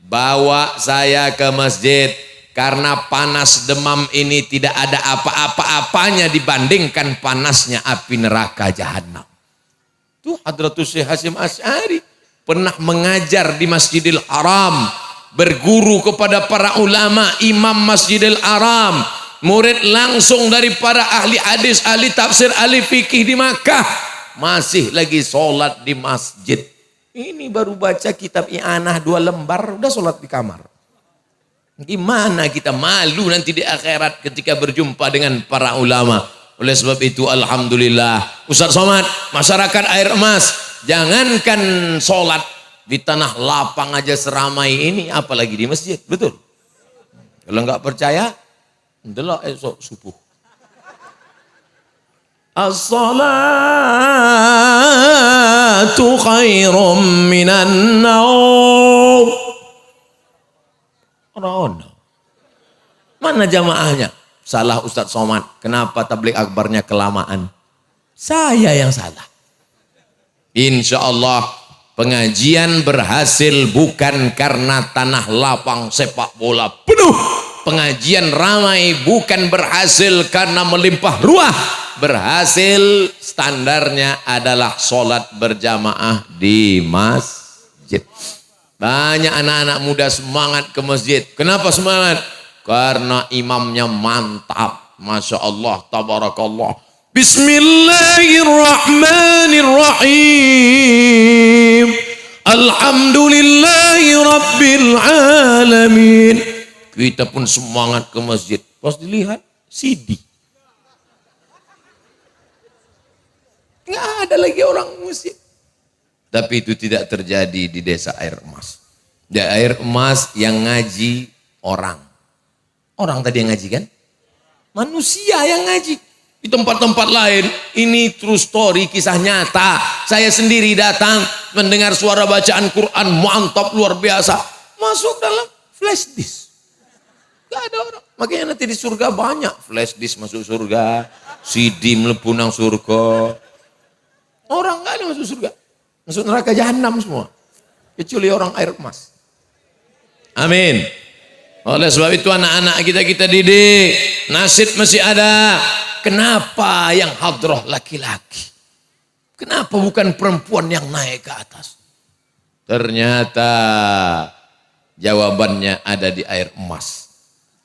Bawa saya ke masjid. Karena panas demam ini tidak ada apa-apa-apanya dibandingkan panasnya api neraka jahanam. Itu Hadratus Syekh Hasyim Asy'ari pernah mengajar di Masjidil Haram, berguru kepada para ulama, imam Masjidil Haram, murid langsung dari para ahli hadis, ahli tafsir, ahli fikih di Makkah, masih lagi sholat di masjid. Ini baru baca kitab I'anah 2 lembar, udah sholat di kamar. Gimana kita malu nanti di akhirat ketika berjumpa dengan para ulama. Oleh sebab itu alhamdulillah, Ustaz Somad, masyarakat Air Emas, jangankan sholat di tanah lapang aja seramai ini, apalagi di masjid, betul? Kalau nggak percaya, delok esok subuh. As-salat salatu khairum minan naum. Orang mana jamaahnya? Salah Ustadz Somad. Kenapa tabligh akbarnya kelamaan? Saya yang salah. Insya Allah pengajian berhasil bukan karena tanah lapang sepak bola penuh. Pengajian ramai bukan berhasil karena melimpah ruah. Berhasil standarnya adalah sholat berjamaah di masjid. Banyak anak-anak muda semangat ke masjid. Kenapa semangat? Karena imamnya mantap. Masya Allah, tabarakallah. Bismillahirrahmanirrahim. Alhamdulillahi rabbil alamin. Kita pun semangat ke masjid. Pas dilihat CD. Nggak ada lagi orang masjid. Tapi itu tidak terjadi di desa Air Emas. Di Air Emas yang ngaji orang. Orang tadi yang ngaji kan? Manusia yang ngaji. Di tempat-tempat lain, ini true story, kisah nyata. Saya sendiri datang mendengar suara bacaan Quran, mantap luar biasa. Masuk dalam flash disk. Gak ada orang. Makanya nanti di surga banyak. Flash disk masuk surga, CD melepuh nang surga. Orang gak ada masuk surga. Masuk neraka jahanam semua. Kecuali orang Air Emas. Amin. Oleh sebab itu anak-anak kita didik. Nasib masih ada. Kenapa yang hadroh laki-laki? Kenapa bukan perempuan yang naik ke atas? Ternyata jawabannya ada di Air Emas.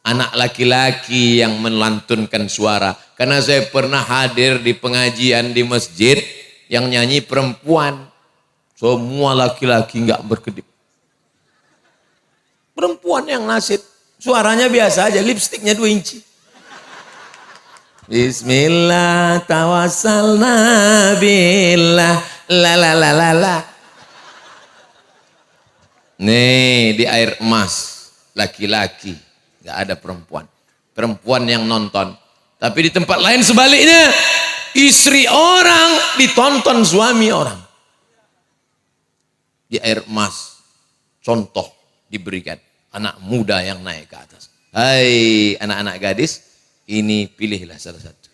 Anak laki-laki yang melantunkan suara. Karena saya pernah hadir di pengajian di masjid yang nyanyi perempuan. Semua laki-laki enggak berkedip. Perempuan yang nasib. Suaranya biasa aja, lipstiknya 2 inci. Bismillah tawassalna billah la la la la la. Nih di Air Emas laki-laki, nggak ada perempuan. Perempuan yang nonton. Tapi di tempat lain sebaliknya, istri orang ditonton suami orang. Di Air Emas contoh diberikan anak muda yang naik ke atas. Hai anak-anak gadis, ini pilihlah salah satu.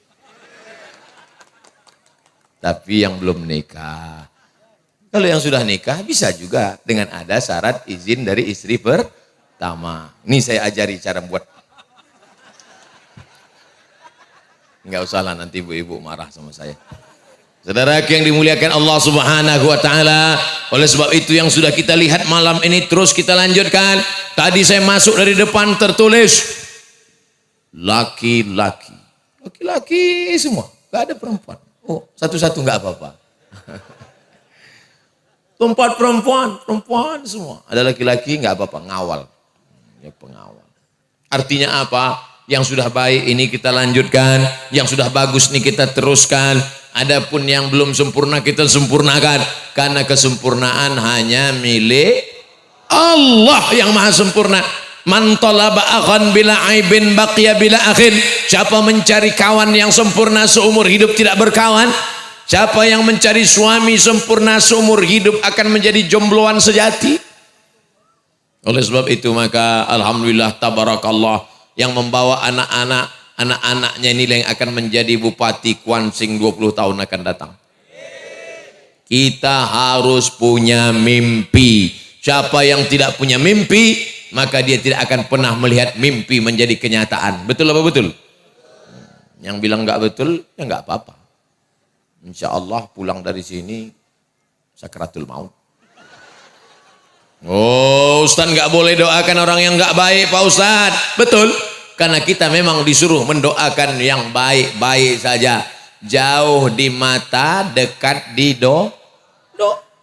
Tapi yang belum nikah. Kalau yang sudah nikah bisa juga dengan ada syarat izin dari istri pertama. Ini saya ajari cara buat. Enggak usahlah nanti ibu-ibu marah sama saya. Saudara yang dimuliakan Allah Subhanahu wa taala, oleh sebab itu yang sudah kita lihat malam ini terus kita lanjutkan. Tadi saya masuk dari depan tertulis laki-laki. Laki-laki semua, enggak ada perempuan. Oh, satu-satu enggak apa-apa. Tempat perempuan semua. Ada laki-laki enggak apa-apa, ngawal. Ya pengawal. Artinya apa? Yang sudah baik ini kita lanjutkan, yang sudah bagus ini kita teruskan. Adapun yang belum sempurna kita sempurnakan, karena kesempurnaan hanya milik Allah yang maha sempurna. Man talaba akhan bila aibin baqiya bila akhin. Siapa mencari kawan yang sempurna seumur hidup tidak berkawan. Siapa yang mencari suami sempurna seumur hidup akan menjadi jombloan sejati. Oleh sebab itu maka alhamdulillah tabarakallah yang membawa anak-anaknya inilah yang akan menjadi Bupati Kuansing 20 tahun akan datang. Kita harus punya mimpi. Siapa yang tidak punya mimpi, maka dia tidak akan pernah melihat mimpi menjadi kenyataan. Betul apa betul? Yang bilang enggak betul, ya enggak apa-apa. Insya Allah pulang dari sini sakratul maut. Oh, Ustaz enggak boleh doakan orang yang enggak baik, Pak Ustaz. Betul. Karena kita memang disuruh mendoakan yang baik-baik saja. Jauh di mata, dekat di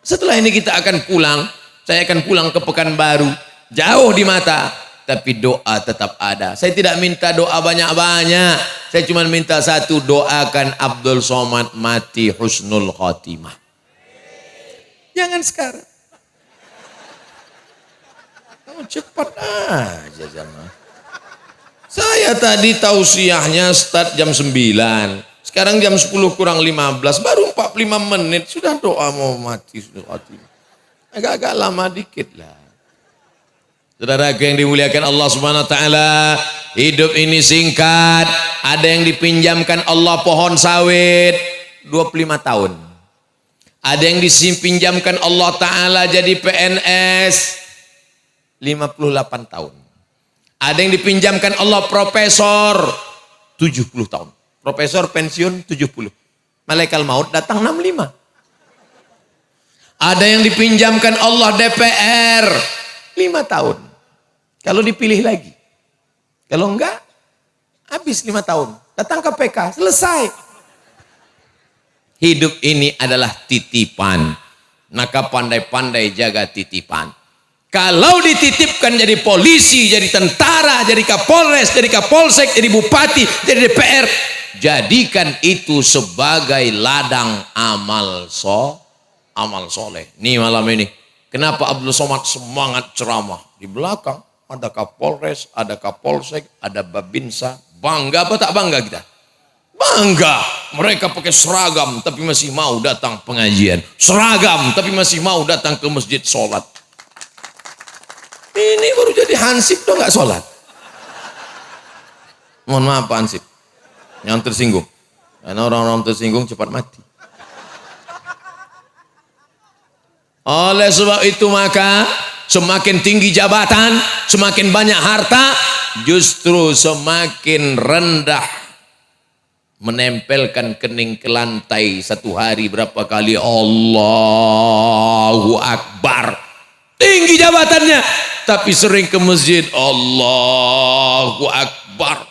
Setelah ini kita akan pulang. Saya akan pulang ke Pekanbaru. Jauh di mata, tapi doa tetap ada. Saya tidak minta doa banyak-banyak. Saya cuma minta satu, doakan Abdul Somad mati husnul khotimah. Jangan sekarang. Oh, cepat aja jamaah. Saya tadi tausiahnya start jam 9. Sekarang jam 10 kurang 15, baru 45 menit sudah doa mau mati, sudah mati. Agak-agak lama dikit lah. Saudaraku yang dimuliakan Allah Subhanahu wa taala, hidup ini singkat. Ada yang dipinjamkan Allah pohon sawit 25 tahun. Ada yang dipinjamkan Allah taala jadi PNS 58 tahun. Ada yang dipinjamkan Allah profesor 70 tahun. Profesor pensiun 70. Malaikat maut datang 65. Ada yang dipinjamkan Allah DPR 5 tahun. Kalau dipilih lagi. Kalau enggak, habis 5 tahun. Datang KPK, selesai. Hidup ini adalah titipan. Maka pandai-pandai jaga titipan. Kalau dititipkan jadi polisi, jadi tentara, jadi kapolres, jadi kapolsek, jadi bupati, jadi DPR, jadikan itu sebagai ladang amal soleh. Nih malam ini, kenapa Abdul Somad semangat ceramah? Di belakang ada kapolres, ada kapolsek, ada babinsa. Bangga apa tak bangga kita? Bangga. Mereka pakai seragam tapi masih mau datang pengajian. Seragam tapi masih mau datang ke masjid sholat. Ini baru jadi hansip dong nggak sholat. Mohon maaf Pak Hansip, yang tersinggung. Karena orang-orang tersinggung cepat mati. Oleh sebab itu maka semakin tinggi jabatan, semakin banyak harta, justru semakin rendah menempelkan kening ke lantai satu hari berapa kali Allahu Akbar. Tinggi jabatannya, tapi sering ke masjid Allahu Akbar.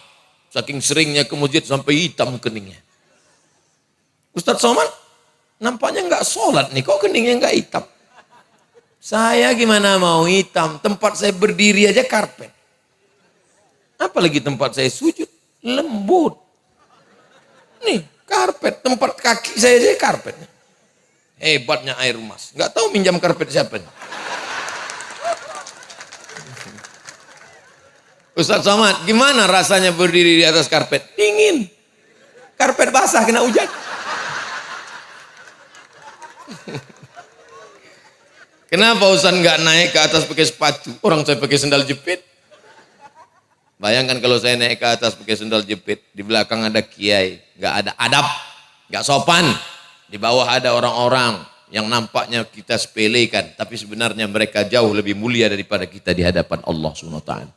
Saking seringnya ke masjid sampai hitam keningnya. Ustadz Somad nampaknya nggak sholat nih, kok keningnya nggak hitam? Saya gimana mau hitam? Tempat saya berdiri aja karpet. Apalagi tempat saya sujud, lembut. Nih, karpet, tempat kaki saya aja karpet. Hebatnya air mas. Nggak tahu minjam karpet siapa nih. Ustadz Somad, gimana rasanya berdiri di atas karpet? Dingin. Karpet basah kena hujan. Kenapa Ustadz nggak naik ke atas pakai sepatu? Orang saya pakai sendal jepit. Bayangkan kalau saya naik ke atas pakai sendal jepit, di belakang ada kiai, nggak ada adab, nggak sopan. Di bawah ada orang-orang yang nampaknya kita sepelekan, tapi sebenarnya mereka jauh lebih mulia daripada kita di hadapan Allah Subhanahu wa taala.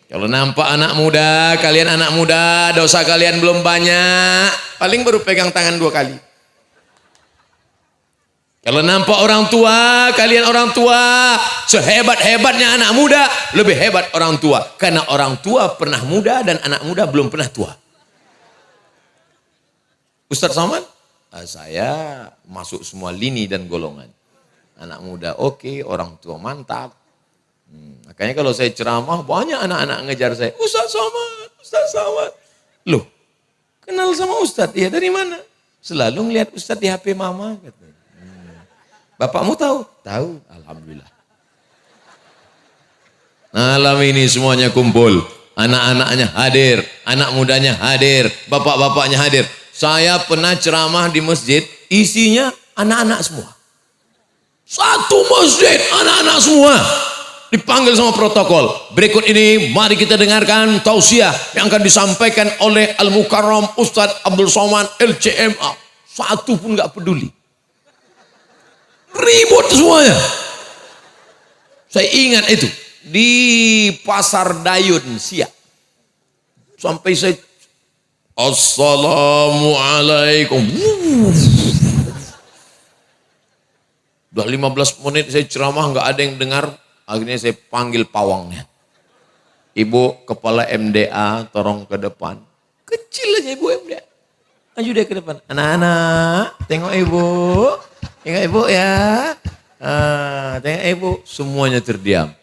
Kalau nampak anak muda, kalian anak muda, dosa kalian belum banyak, paling baru pegang tangan 2 kali. Kalau nampak orang tua, kalian orang tua, sehebat-hebatnya anak muda, lebih hebat orang tua. Karena orang tua pernah muda dan anak muda belum pernah tua. Ustadz Somad, saya masuk semua lini dan golongan. Anak muda oke, orang tua mantap. Makanya kalau saya ceramah, banyak anak-anak ngejar saya. Ustadz Somad, Ustadz Somad. Loh, kenal sama Ustadz? Iya, dari mana? Selalu ngeliat Ustadz di HP mama. Katanya. Bapakmu tahu? Tahu, alhamdulillah. Malam ini semuanya kumpul. Anak-anaknya hadir, anak mudanya hadir, bapak-bapaknya hadir. Saya pernah ceramah di masjid, isinya anak-anak semua. Satu masjid, anak-anak semua. Dipanggil sama protokol. Berikut ini mari kita dengarkan tausiah yang akan disampaikan oleh Al-Mukarram Ustadz Abdul Somad LCMA. Satu pun gak peduli. Ribut semuanya. Saya ingat itu. Di Pasar Dayun Siak. Sampai saya Assalamualaikum. Udah 15 menit saya ceramah gak ada yang dengar. Akhirnya saya panggil pawangnya. Ibu kepala MDA tolong ke depan. Kecil aja ibu MDA. Maju dia ke depan. Anak-anak tengok ibu. Tengok ibu ya. Tengok ibu. Semuanya terdiam.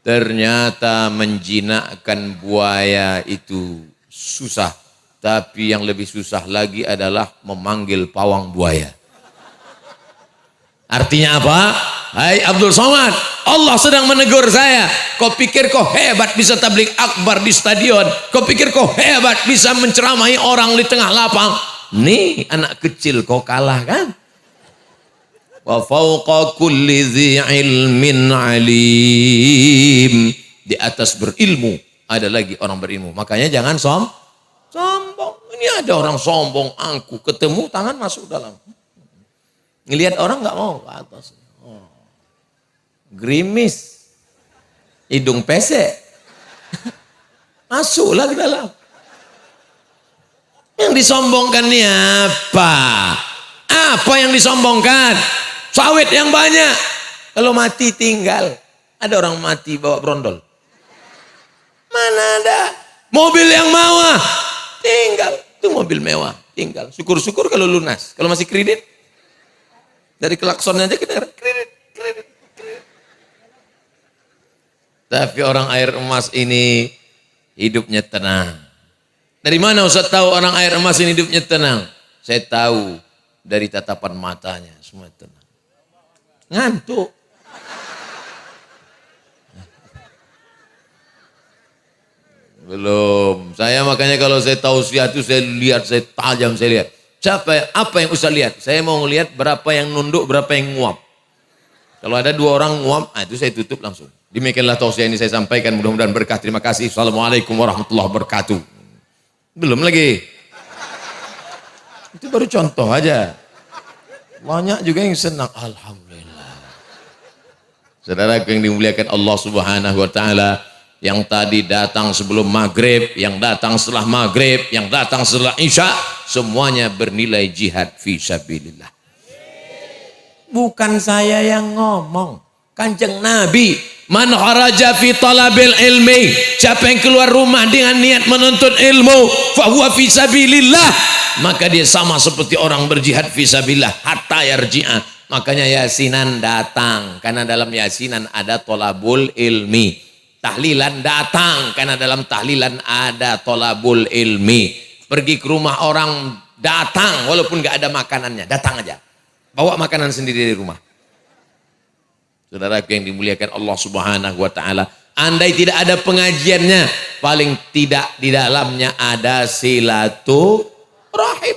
Ternyata menjinakkan buaya itu susah. Tapi yang lebih susah lagi adalah memanggil pawang buaya. Artinya apa? Hai Abdul Somad, Allah sedang menegur saya. Kau pikir kau hebat bisa tabligh akbar di stadion? Kau pikir kau hebat bisa menceramahi orang di tengah lapang? nih anak kecil kau kalah kan? Wa fauqa kulli dzi ilmin alim. Di atas berilmu ada lagi orang berilmu. Makanya jangan sombong. Ini ada orang sombong, angkuh, ketemu tangan masuk dalam. Ngelihat orang nggak mau ke atas. Oh. Gerimis, hidung pesek, masuklah ke dalam. Yang disombongkan ini apa? Apa yang disombongkan? Sawit yang banyak. Kalau mati tinggal. Ada orang mati bawa brondol. Mana ada? Mobil yang mewah tinggal. Itu mobil mewah tinggal. Syukur-syukur kalau lunas. Kalau masih kredit, dari klaksonnya aja kita kredit. Tapi orang air emas ini hidupnya tenang. Dari mana Ustaz tahu orang air emas ini hidupnya tenang? Saya tahu dari tatapan matanya semua tenang. Ngantuk. Belum. Saya makanya kalau saya tahu sesuatu saya lihat, saya tajam, saya lihat. Apa yang Ustaz lihat? Saya mau ngelihat berapa yang nunduk, berapa yang nguap. Kalau ada 2 orang nguap, itu saya tutup langsung. Demikianlah tausiah ini saya sampaikan, mudah-mudahan berkah. Terima kasih. Assalamualaikum warahmatullahi wabarakatuh. Belum lagi. Itu baru contoh aja. Banyak juga yang senang. Alhamdulillah. Saudaraku yang dimuliakan Allah Subhanahu wa taala, yang tadi datang sebelum maghrib, yang datang setelah maghrib, yang datang setelah isya, semuanya bernilai jihad fi sabilillah. Bukan saya yang ngomong, Kanjeng Nabi, man kharaja fi talabil ilmi, siapa yang keluar rumah dengan niat menuntut ilmu, fa huwa fi sabilillah, maka dia sama seperti orang berjihad fi sabilillah hatta yarji'a. Makanya yasinan datang, karena dalam yasinan ada tolabul ilmi. Tahlilan datang, karena dalam tahlilan ada tolabul ilmi. Pergi ke rumah orang datang, walaupun gak ada makanannya, datang aja. Bawa makanan sendiri dari rumah. Saudara yang dimuliakan Allah Subhanahu wa taala, andai tidak ada pengajiannya, paling tidak di dalamnya ada silaturahim.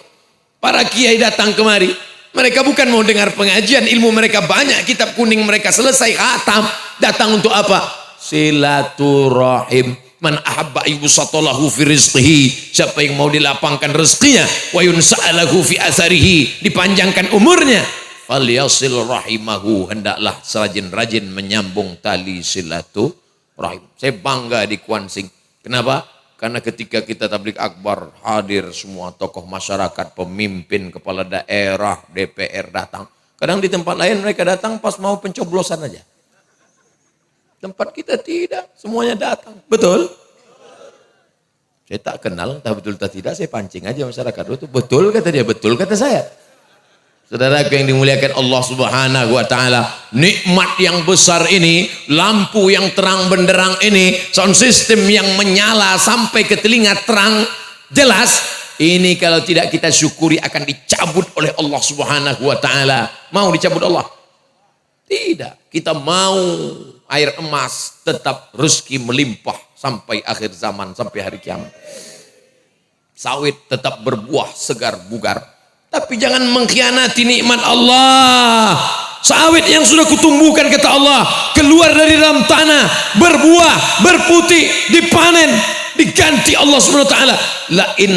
Para kiai datang kemari, mereka bukan mau dengar pengajian, ilmu mereka banyak, kitab kuning mereka selesai khatam. Datang untuk apa? Silaturahim. Man ahabba yusatalahu fi rizqihi, siapa yang mau dilapangkan rezekinya, wa yunsa'alahu fi atharihi, dipanjangkan umurnya, falyasil rahimahu, hendaklah serajin-rajin menyambung tali silaturahim. Saya bangga di Kuansing. Kenapa? Karena ketika kita tabligh akbar, hadir semua tokoh masyarakat, pemimpin, kepala daerah, DPR datang. Kadang di tempat lain mereka datang pas mau pencoblosan aja. Tempat kita tidak, semuanya datang. Betul? Saya tak kenal, entah betul atau tidak, saya pancing aja masyarakat. Itu betul kata dia, betul kata saya. Saudaraku yang dimuliakan Allah Subhanahu wa taala, nikmat yang besar ini, lampu yang terang benderang ini, sound system yang menyala sampai ke telinga terang jelas, ini kalau tidak kita syukuri akan dicabut oleh Allah Subhanahu wa taala. Mau dicabut Allah? Tidak. Kita mau air emas, tetap rezeki melimpah sampai akhir zaman, sampai hari kiamat. Sawit tetap berbuah segar bugar. Tapi jangan mengkhianati nikmat Allah. Sawit yang sudah kutumbuhkan kata Allah, keluar dari dalam tanah, berbuah, berputih, dipanen, diganti Allah Subhanahu wa taala. La in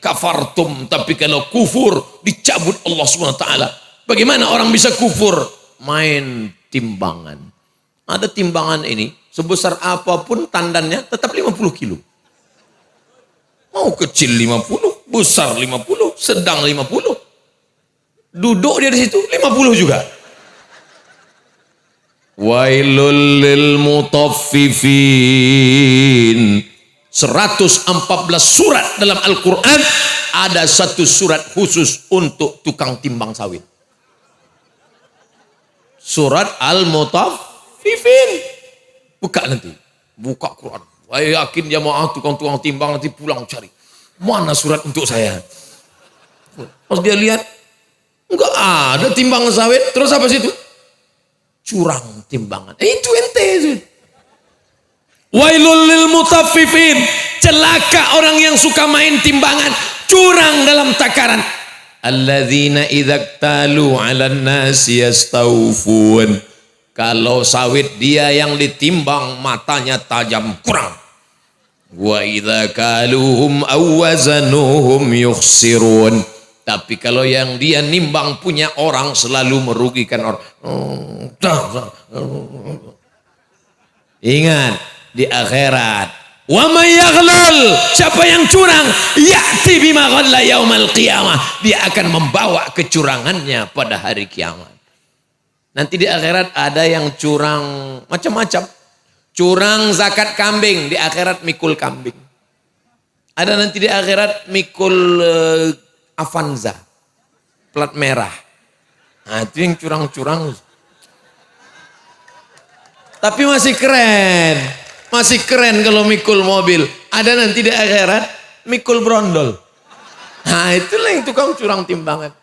kafartum, tapi kalau kufur dicabut Allah Subhanahu wa taala. Bagaimana orang bisa kufur? Main timbangan. Ada timbangan ini, sebesar apapun tandannya tetap 50 kilo. Mau kecil 50, besar 50, sedang 50. Duduk dia di situ 50 juga. Wailul lil mutaffifin. 114 surat dalam Al-Quran, ada satu surat khusus untuk tukang timbang sawit. Surat Al-Mutaffifin. Buka nanti. Buka Quran. Saya yakin jamaah tukang-tukang timbang nanti pulang cari. Mana surat untuk saya? Pas dia lihat, enggak ada timbangan sawit. Terus apa situ? Curang timbangan. Itu ente. Wailul lil mutaffifin. Celaka orang yang suka main timbangan. Curang dalam takaran. alladzina idzaktalu 'alan nasi yastawfun. Kalau sawit dia yang ditimbang matanya tajam kurang. Wa idza kaluhum aw wazanuhum yukhsirun. Tapi kalau yang dia nimbang punya orang selalu merugikan orang. Ingat di akhirat, wa may yaghlul, siapa yang curang, ya'ti bima ghalla yaumal qiyamah, dia akan membawa kecurangannya pada hari kiamat. Nanti di akhirat ada yang curang macam-macam. Curang zakat kambing, di akhirat mikul kambing. Ada nanti di akhirat mikul Avanza plat merah. Nah, itu yang curang-curang. Tapi masih keren. Masih keren kalau mikul mobil. Ada nanti di akhirat mikul brondol. Nah, itulah yang tukang curang timbangan.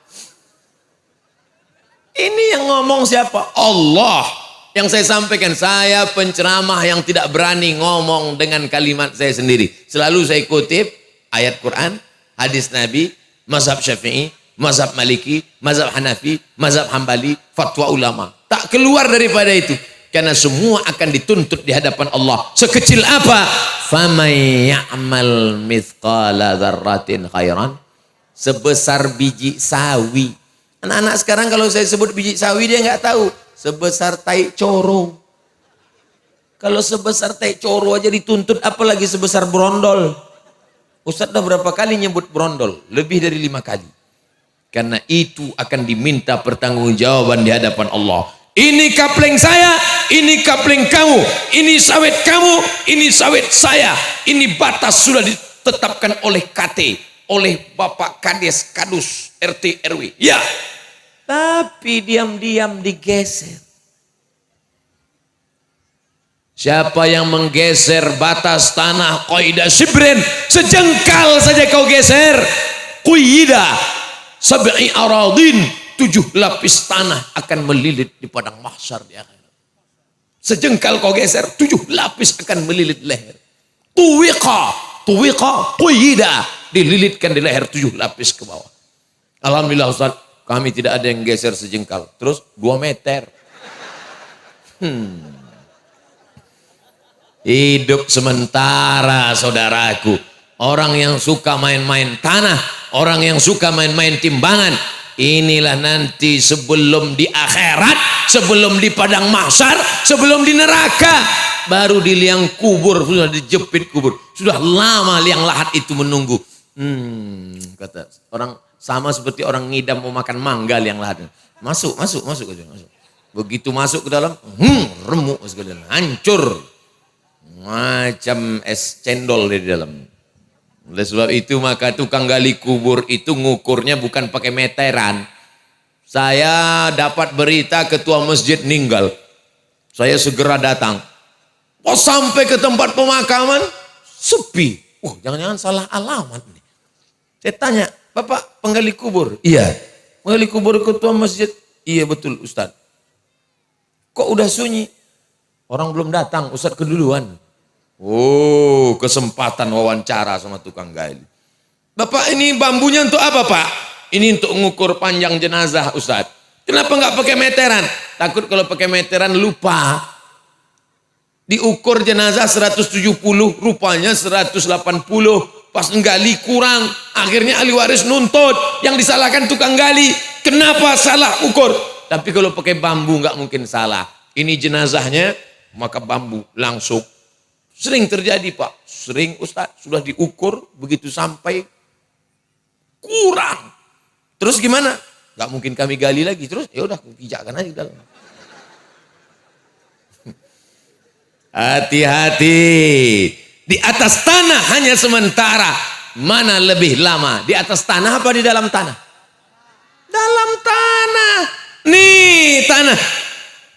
Ini yang ngomong siapa? Allah. Yang saya sampaikan, saya penceramah yang tidak berani ngomong dengan kalimat saya sendiri. Selalu saya kutip ayat Quran, hadis Nabi, mazhab Syafi'i, mazhab Maliki, mazhab Hanafi, mazhab Hambali, fatwa ulama. Tak keluar daripada itu. Karena semua akan dituntut di hadapan Allah. Sekecil apa? Famay ya'mal mithqala dzarratin khairan. Sebesar biji sawi. Anak-anak sekarang kalau saya sebut biji sawi dia nggak tahu. Sebesar tai coro. Kalau sebesar tai coro aja dituntut, apalagi sebesar brondol. Ustadz dah berapa kali nyebut brondol? Lebih dari 5 kali. Karena itu akan diminta pertanggungjawaban di hadapan Allah. Ini kapleng saya, ini kapleng kamu, ini sawit kamu, ini sawit saya. Ini batas sudah ditetapkan oleh KT, oleh Bapak Kades, Kadus, RT, RW. Ya. Tapi diam-diam digeser. Siapa yang menggeser batas tanah qaida sibrin, sejengkal saja kau geser, quyida sab'i aradin, 7 lapis tanah akan melilit di padang mahsyar di akhirat. Sejengkal kau geser, 7 lapis akan melilit leher. Tuwiqa quyida, dililitkan di leher 7 lapis ke bawah. Alhamdulillah Ustaz, kami tidak ada yang geser sejengkal. Terus 2 meter. Hidup sementara saudaraku. Orang yang suka main-main tanah, orang yang suka main-main timbangan, inilah nanti sebelum di akhirat, sebelum di padang mahsyar, sebelum di neraka, baru di liang kubur, sudah dijepit kubur. Sudah lama liang lahat itu menunggu. Kata orang, sama seperti orang ngidam mau makan mangga liang lahat. Masuk. Begitu masuk ke dalam, remuk sekali, hancur. Macam es cendol di dalam. Oleh sebab itu maka tukang gali kubur itu ngukurnya bukan pakai meteran. Saya dapat berita ketua masjid meninggal. Saya segera datang. Oh, sampai ke tempat pemakaman sepi. Jangan-jangan salah alamat nih. Saya tanya, Bapak penggali kubur? Iya. Penggali kubur ketua masjid? Iya betul Ustaz. Kok udah sunyi? Orang belum datang, Ustaz keduluan. Oh, kesempatan wawancara sama tukang gali. Bapak ini bambunya untuk apa Pak? Ini untuk mengukur panjang jenazah Ustaz. Kenapa nggak pakai meteran? Takut kalau pakai meteran lupa. Diukur jenazah 170, rupanya 180. Pas nggali kurang, akhirnya ahli waris nuntut. Yang disalahkan tukang gali. Kenapa salah ukur? Tapi kalau pakai bambu nggak mungkin salah. Ini jenazahnya, maka bambu langsung. Sering terjadi Pak, sering Ustaz, sudah diukur begitu sampai kurang. Terus gimana? Gak mungkin kami gali lagi, terus ya udah pijakkan aja dalam. Hati-hati, di atas tanah hanya sementara. Mana lebih lama, di atas tanah apa di dalam tanah? Dalam tanah. Nih tanah,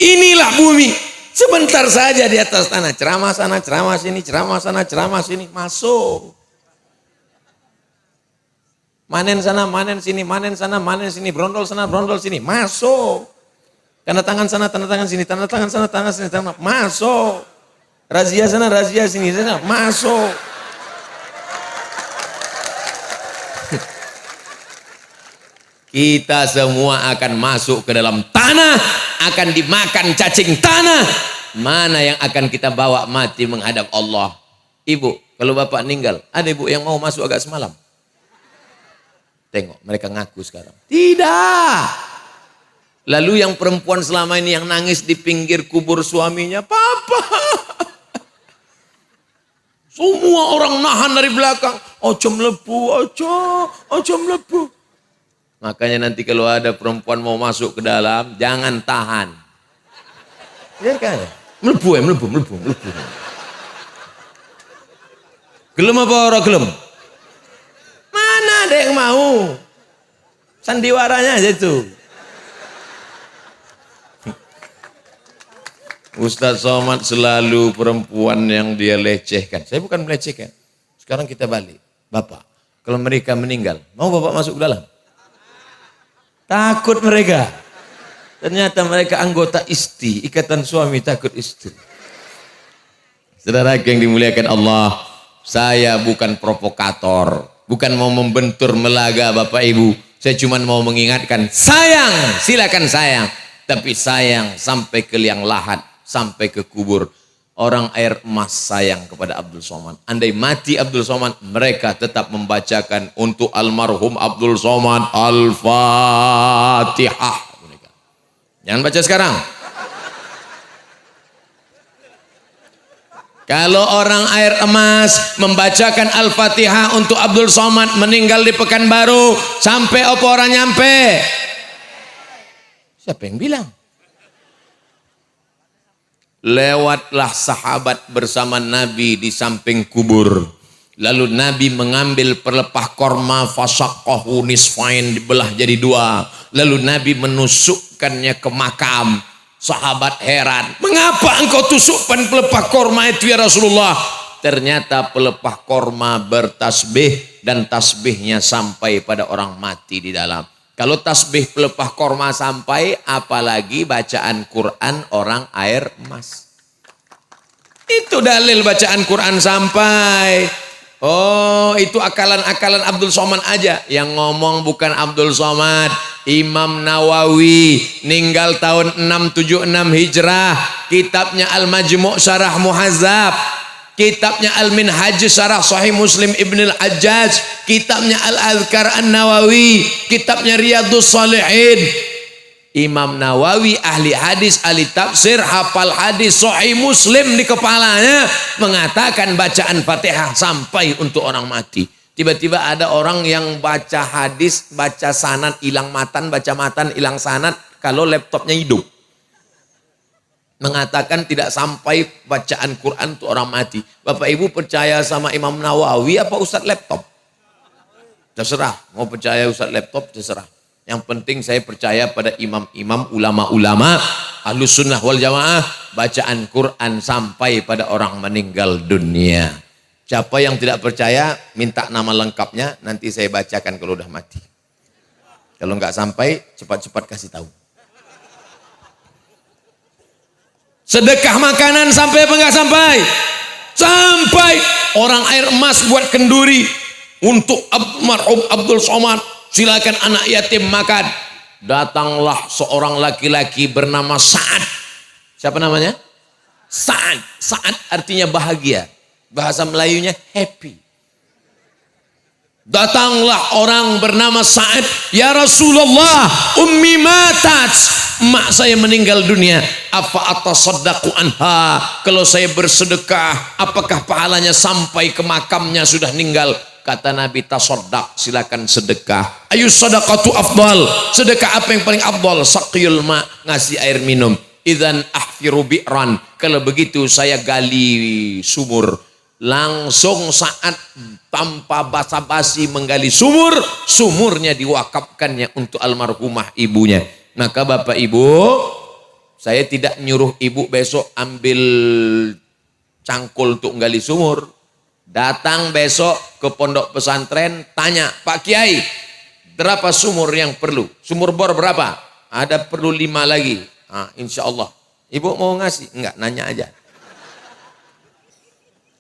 inilah bumi. Sebentar saja di atas tanah, ceramah sana, ceramah sini, ceramah sana, ceramah sini, masuk. Manen sana, manen sini, manen sana, manen sini, brondol sana, brondol sini, masuk. Tanda tangan sana, tanda tangan sini, tanda tangan sana, tanda sini, tanda masuk. Razia sana, razia sini, sana, masuk. Kita semua akan masuk ke dalam tanah, akan dimakan cacing tanah. Mana yang akan kita bawa mati menghadap Allah? Ibu, kalau bapak meninggal, ada ibu yang mau masuk agak semalam? Tengok, mereka ngaku sekarang. Tidak. Lalu yang perempuan selama ini yang nangis di pinggir kubur suaminya, papa. Semua orang nahan dari belakang. Ojo melebu, ojo melebu. Makanya nanti kalau ada perempuan mau masuk ke dalam, jangan tahan. Ya kan? Melebu. Gelem apa orang gelem? Mana ada yang mau? Sandiwaranya aja itu. Ustaz Somad selalu perempuan yang dia lecehkan. Saya bukan melecehkan. Sekarang kita balik. Bapak, kalau mereka meninggal, mau bapak masuk ke dalam? Takut mereka. Ternyata mereka anggota isti, ikatan suami takut istri. Saudara yang dimuliakan Allah, saya bukan provokator, bukan mau membentur melaga Bapak Ibu. Saya cuma mau mengingatkan, sayang, silakan sayang. Tapi sayang sampai ke liang lahat, sampai ke kubur. Orang air emas sayang kepada Abdul Somad. Andai mati Abdul Somad, mereka tetap membacakan untuk almarhum Abdul Somad Al-Fatihah. Jangan baca sekarang. Kalau orang air emas membacakan Al-Fatihah untuk Abdul Somad meninggal di Pekanbaru, sampai apa orang nyampe? Siapa yang bilang? Lewatlah sahabat bersama Nabi di samping kubur. Lalu Nabi mengambil pelepah korma, fasaqqahu nisfain, dibelah jadi dua. Lalu Nabi menusukkannya ke makam. Sahabat heran, mengapa engkau tusukkan pelepah korma itu ya Rasulullah? Ternyata pelepah korma bertasbih dan tasbihnya sampai pada orang mati di dalam. Kalau tasbih pelepah korma sampai, apalagi bacaan Quran orang air emas. Itu dalil bacaan Quran sampai. Oh, itu akalan-akalan Abdul Somad aja. Yang ngomong bukan Abdul Somad, Imam Nawawi, meninggal tahun 676 Hijrah. Kitabnya Al-Majmu' Syarah Muhazzab, kitabnya Al-Minhaj Syarah Sahih Muslim Ibn Al-Hajjaj, kitabnya Al-Adhkar An-Nawawi, kitabnya Riyadhus Shalihin. Imam Nawawi ahli hadis, ahli tafsir, hafal hadis, Sahih Muslim di kepalanya, mengatakan bacaan Fatihah sampai untuk orang mati. Tiba-tiba ada orang yang baca hadis, baca sanad, hilang matan, baca matan, hilang sanad, kalau laptopnya hidup. Mengatakan tidak sampai bacaan Quran untuk orang mati. Bapak Ibu percaya sama Imam Nawawi apa Ustadz laptop? Terserah, mau percaya Ustadz laptop terserah. Yang penting saya percaya pada imam-imam, ulama-ulama, Ahlus Sunnah wal Jamaah, bacaan Quran sampai pada orang meninggal dunia. Siapa yang tidak percaya, minta nama lengkapnya, nanti saya bacakan kalau udah mati. Kalau nggak sampai, cepat-cepat kasih tahu. Sedekah makanan sampai apa nggak sampai? Sampai. Orang air emas buat kenduri untuk almarhum Abdul Somad. Silakan anak yatim makan. Datanglah seorang laki-laki bernama Sa'ad. Siapa namanya? Sa'ad. Sa'ad artinya bahagia. Bahasa Melayunya happy. Datanglah orang bernama Sa'ad. Ya Rasulullah, ummi matat. Mak saya meninggal dunia. Apa atasaddaqu anha? Kalau saya bersedekah, apakah pahalanya sampai ke makamnya sudah meninggal? Kata Nabi, tasaddaq, silakan sedekah. Ayu sadaqatu afdal. Sedekah apa yang paling afdal? Saqiyul ma, ngasih air minum. Idzan ahfiru bi'ran. Kalau begitu saya gali sumur. Langsung saat tanpa basa-basi menggali sumur, sumurnya diwakafkannya untuk almarhumah ibunya. Maka Bapak Ibu, saya tidak nyuruh ibu besok ambil cangkul untuk menggali sumur. Datang besok ke pondok pesantren, tanya, Pak Kiai, berapa sumur yang perlu? Sumur bor berapa? Ada perlu 5 lagi. Nah, insya Allah. Ibu mau ngasih? Enggak, nanya aja.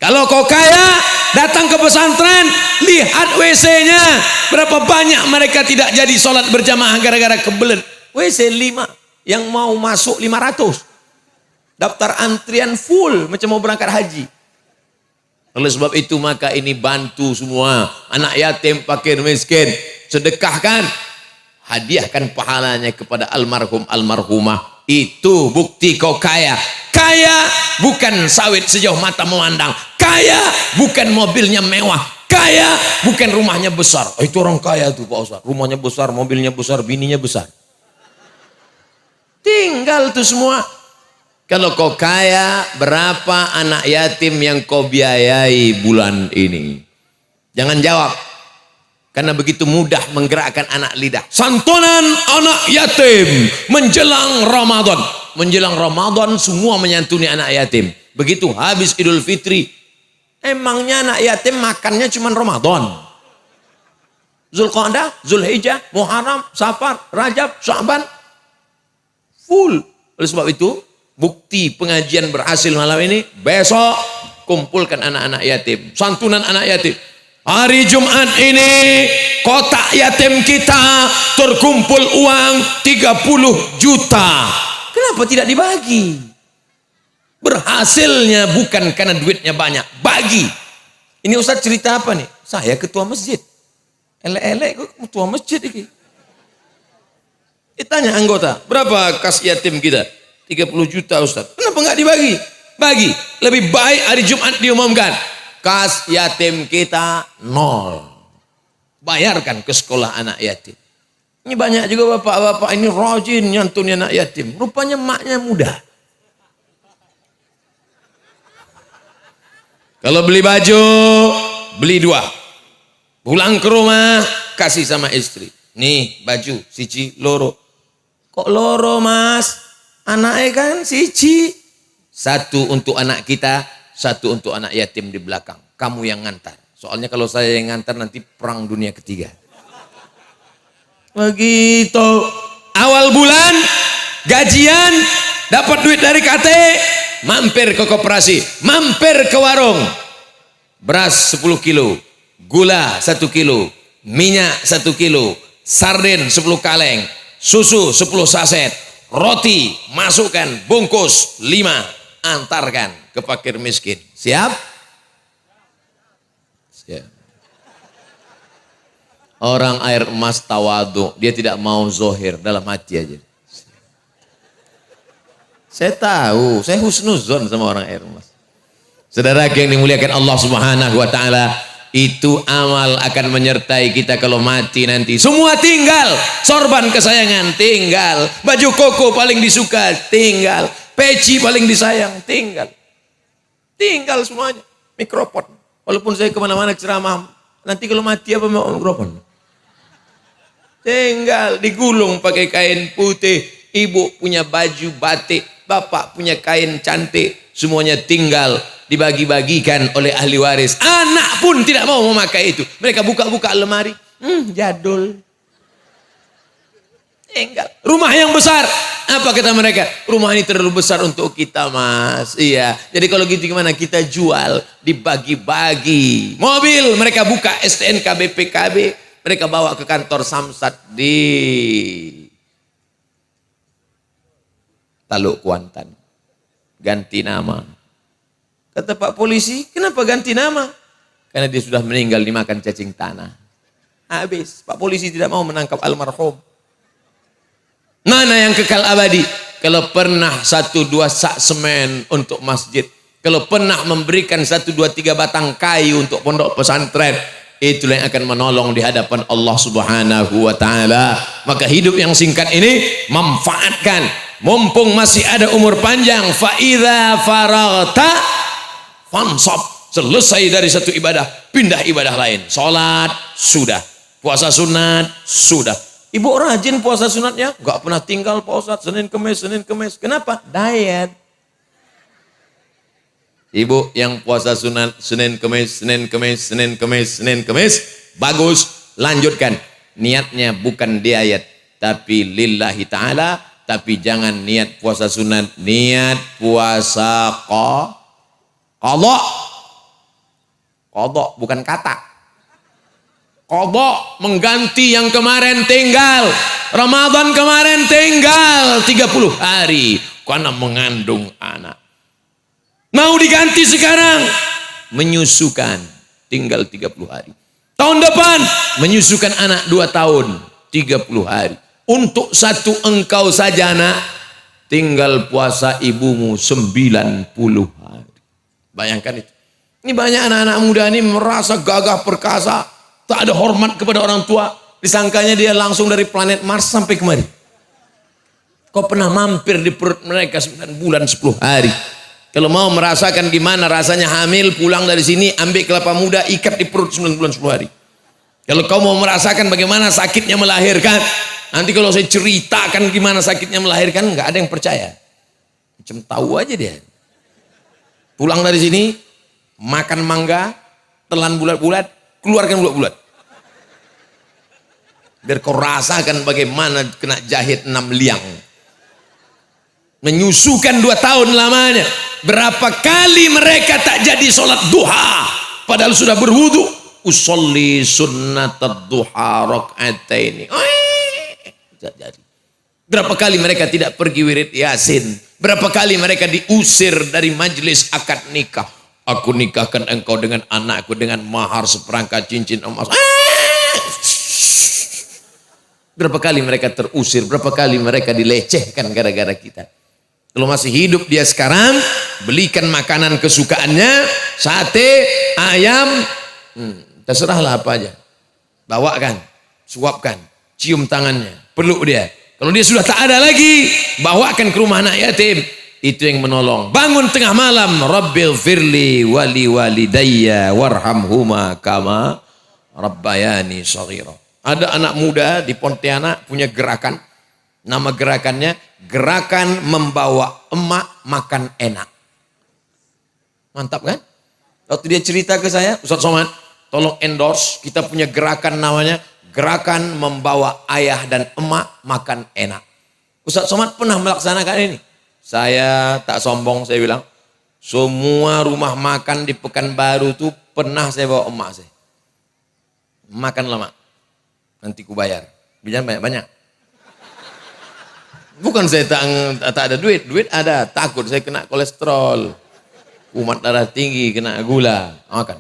Kalau kau kaya, datang ke pesantren, lihat WC-nya. Berapa banyak mereka tidak jadi sholat berjamaah gara-gara kebelet. WC 5, yang mau masuk 500. Daftar antrian full macam mau berangkat haji. Oleh sebab itu maka ini bantu semua anak yatim, fakir, miskin. Sedekahkan, hadiahkan pahalanya kepada almarhum almarhumah. Itu bukti kau kaya. Kaya bukan sawit sejauh mata memandang. Kaya bukan mobilnya mewah. Kaya bukan rumahnya besar. Oh, itu orang kaya tuh Pak Ustaz. Rumahnya besar, mobilnya besar, bininya besar. Tinggal tuh semua. Kalau kau kaya, berapa anak yatim yang kau biayai bulan ini? Jangan jawab. Karena begitu mudah menggerakkan anak lidah. Santunan anak yatim menjelang Ramadan. Menjelang Ramadan semua menyantuni anak yatim. Begitu habis Idul Fitri. Emangnya anak yatim makannya cuma Ramadan? Zulqa'dah, Zulhijjah, Muharram, Safar, Rajab, Sya'ban. Full. Oleh sebab itu, bukti pengajian berhasil malam ini. Besok kumpulkan anak-anak yatim. Santunan anak yatim. Hari Jumat ini kotak yatim kita terkumpul uang 30 juta. Kenapa tidak dibagi? Berhasilnya bukan karena duitnya banyak. Bagi. Ini Ustaz cerita apa nih? Saya ketua masjid. Elek-elek ketua masjid ini. Ditanya anggota, berapa kas yatim kita? 30 juta Ustaz. Kenapa nggak dibagi? Bagi. Lebih baik hari Jumat diumumkan. Kas yatim kita 0. Bayarkan ke sekolah anak yatim. Ini banyak juga bapak-bapak ini rajin nyantuni anak yatim. Rupanya maknya muda. Kalau beli baju, beli 2. Pulang ke rumah, kasih sama istri. Nih baju, siji loro. Kok loro mas? Anaknya kan siji. 1 untuk anak kita, 1 untuk anak yatim di belakang. Kamu yang ngantar. Soalnya kalau saya yang ngantar nanti perang dunia ketiga. Begitu. Awal bulan, gajian, dapat duit dari KT, mampir ke koperasi, mampir ke warung. Beras 10 kilo, gula 1 kilo, minyak 1 kilo, sarden 10 kaleng, susu 10 saset, roti masukkan bungkus 5, antarkan ke fakir miskin. Siap? Siap. Orang air emas tawadu, dia tidak mau zohir, dalam hati aja. Saya tahu, saya husnuzon sama orang air emas. Saudara yang dimuliakan Allah Subhanahu wa taala, itu amal akan menyertai kita kalau mati nanti. Semua tinggal, sorban kesayangan tinggal, baju koko paling disuka tinggal, peci paling disayang tinggal. Tinggal semuanya. Mikrofon. Walaupun saya kemana-mana ceramah, nanti kalau mati apa mau mikrofon? Tinggal digulung pakai kain putih. Ibu punya baju batik, bapak punya kain cantik, semuanya tinggal dibagi-bagikan oleh ahli waris. Anak pun tidak mau memakai itu. Mereka buka-buka lemari, jadul. Tinggal. Rumah yang besar, apa kata mereka? Rumah ini terlalu besar untuk kita mas. Iya. Jadi kalau gitu gimana? Kita jual, dibagi-bagi. Mobil mereka buka STNK BPKB, mereka bawa ke kantor Samsat di Taluk Kuantan. Ganti nama. Kata Pak Polisi, kenapa ganti nama? Karena dia sudah meninggal dimakan cacing tanah. Habis. Pak Polisi tidak mau menangkap almarhum. Mana yang kekal abadi? Kalau pernah 1-2 sak semen untuk masjid. Kalau pernah memberikan 1-2-3 batang kayu untuk pondok pesantren. Itulah yang akan menolong di hadapan Allah Subhanahu wa ta'ala. Maka hidup yang singkat ini manfaatkan. Mumpung masih ada umur panjang. Fa'idha faragta fansab. Selesai dari satu ibadah, pindah ibadah lain. Sholat, sudah. Puasa sunat, sudah. Ibu rajin puasa sunatnya, gak pernah tinggal Pak Ustadz, Senin Kemis. Kenapa? Diet. Ibu yang puasa sunat, Senin Kemis, bagus, lanjutkan. Niatnya bukan diet, tapi lillahi ta'ala, tapi jangan niat puasa sunat, niat puasa qadha. Qadha bukan kata. Qadha mengganti yang kemarin tinggal. Ramadan kemarin tinggal 30 hari karena mengandung anak. Mau diganti sekarang, menyusukan tinggal 30 hari. Tahun depan menyusukan anak 2 tahun 30 hari. Untuk satu engkau saja nak, tinggal puasa ibumu 90 hari. Bayangkan itu. Ini banyak anak-anak muda ini merasa gagah perkasa, tak ada hormat kepada orang tua. Disangkanya dia langsung dari planet Mars sampai kemari. Kau pernah mampir di perut mereka 9 bulan 10 hari. Kalau mau merasakan gimana rasanya hamil, pulang dari sini, ambil kelapa muda, ikat di perut 9 bulan 10 hari. Kalau kau mau merasakan bagaimana sakitnya melahirkan, nanti kalau saya ceritakan gimana sakitnya melahirkan, nggak ada yang percaya. Macam tahu aja dia. Pulang dari sini, makan mangga, telan bulat-bulat, keluarkan bulat-bulat. Biar kau rasakan bagaimana kena jahit 6 liang. Menyusukan 2 tahun lamanya. Berapa kali mereka tak jadi sholat duha, padahal sudah berwudu. Usolli sunnatad duha rak'ataini. Tidak jadi. Berapa kali mereka tidak pergi wirid yasin. Berapa kali mereka diusir dari majelis akad nikah. Aku nikahkan engkau dengan anakku dengan mahar seperangkat cincin emas. Berapa kali mereka terusir, berapa kali mereka dilecehkan gara-gara kita. Kalau masih hidup dia sekarang, belikan makanan kesukaannya, sate, ayam, terserahlah apa aja. Bawakan, suapkan, cium tangannya, peluk dia. Kalau dia sudah tak ada lagi, bawakan ke rumah anak yatim. Itu yang menolong. Bangun tengah malam, Rabbil firli wali walidayya warhamhuma kama rabbayani shaghira. Ada anak muda di Pontianak punya gerakan, nama gerakannya gerakan membawa emak makan enak. Mantap kan? Waktu dia cerita ke saya, Ustaz Somad, tolong endorse, kita punya gerakan namanya gerakan membawa ayah dan emak makan enak. Ustaz Somad pernah melaksanakan ini? Saya tak sombong, saya bilang, semua rumah makan di Pekanbaru itu pernah saya bawa emak saya. Makan lama, nanti ku bayar. Biar banyak-banyak. Bukan saya tak ada duit, duit ada, takut saya kena kolesterol, kumat darah tinggi, kena gula, makan.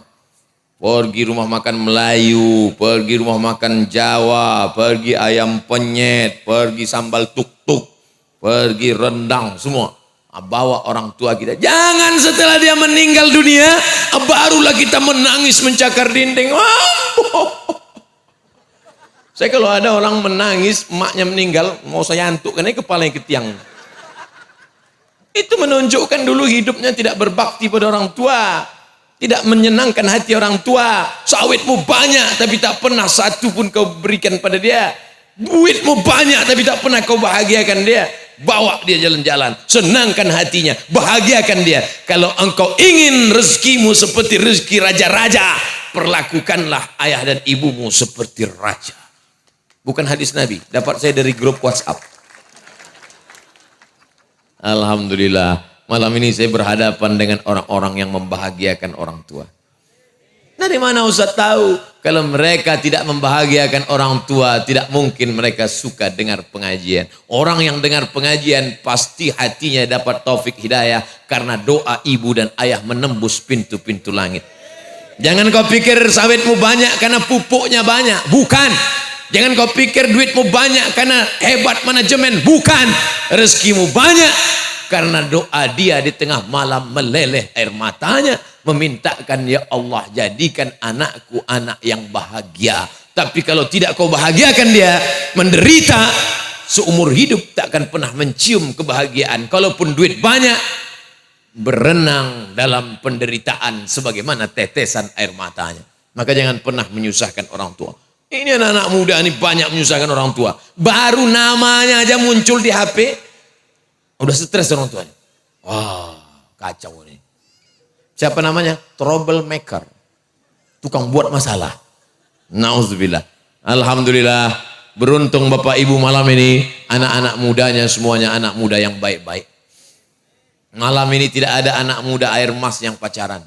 Pergi rumah makan Melayu, pergi rumah makan Jawa, pergi ayam penyet, pergi sambal tuk-tuk, pergi rendang, semua. Bawa orang tua kita. Jangan setelah dia meninggal dunia, barulah kita menangis mencakar dinding. Saya kalau ada orang menangis, emaknya meninggal, mau saya antukkan aja kepalanya ke tiang. Itu menunjukkan dulu hidupnya tidak berbakti pada orang tua. Tidak menyenangkan hati orang tua. Sawitmu banyak tapi tak pernah satu pun kau berikan pada dia. Duitmu banyak tapi tak pernah kau bahagiakan dia. Bawa dia jalan-jalan, senangkan hatinya, bahagiakan dia. Kalau engkau ingin rezekimu seperti rezeki raja-raja, perlakukanlah ayah dan ibumu seperti raja. Bukan hadis Nabi, dapat saya dari grup WhatsApp. Alhamdulillah, malam ini saya berhadapan dengan orang-orang yang membahagiakan orang tua. Dari mana Ustaz tahu? Kalau mereka tidak membahagiakan orang tua, tidak mungkin mereka suka dengar pengajian. Orang yang dengar pengajian pasti hatinya dapat taufik hidayah karena doa ibu dan ayah menembus pintu-pintu langit. Jangan kau pikir sawitmu banyak karena pupuknya banyak. Bukan. Jangan kau pikir duitmu banyak karena hebat manajemen. Bukan. Rezekimu banyak karena doa dia di tengah malam meleleh air matanya. Memintakan, ya Allah jadikan anakku anak yang bahagia. Tapi kalau tidak kau bahagiakan dia, menderita seumur hidup, tak akan pernah mencium kebahagiaan. Kalaupun duit banyak, berenang dalam penderitaan sebagaimana tetesan air matanya. Maka jangan pernah menyusahkan orang tua. Ini anak-anak muda ini banyak menyusahkan orang tua. Baru namanya aja muncul di HP, udah stres orang tuanya. Wah, kacau ini. Siapa namanya? Troublemaker. Tukang buat masalah. Nauzubillah. Alhamdulillah, beruntung Bapak Ibu malam ini, anak-anak mudanya semuanya anak muda yang baik-baik. Malam ini tidak ada anak muda air mas yang pacaran.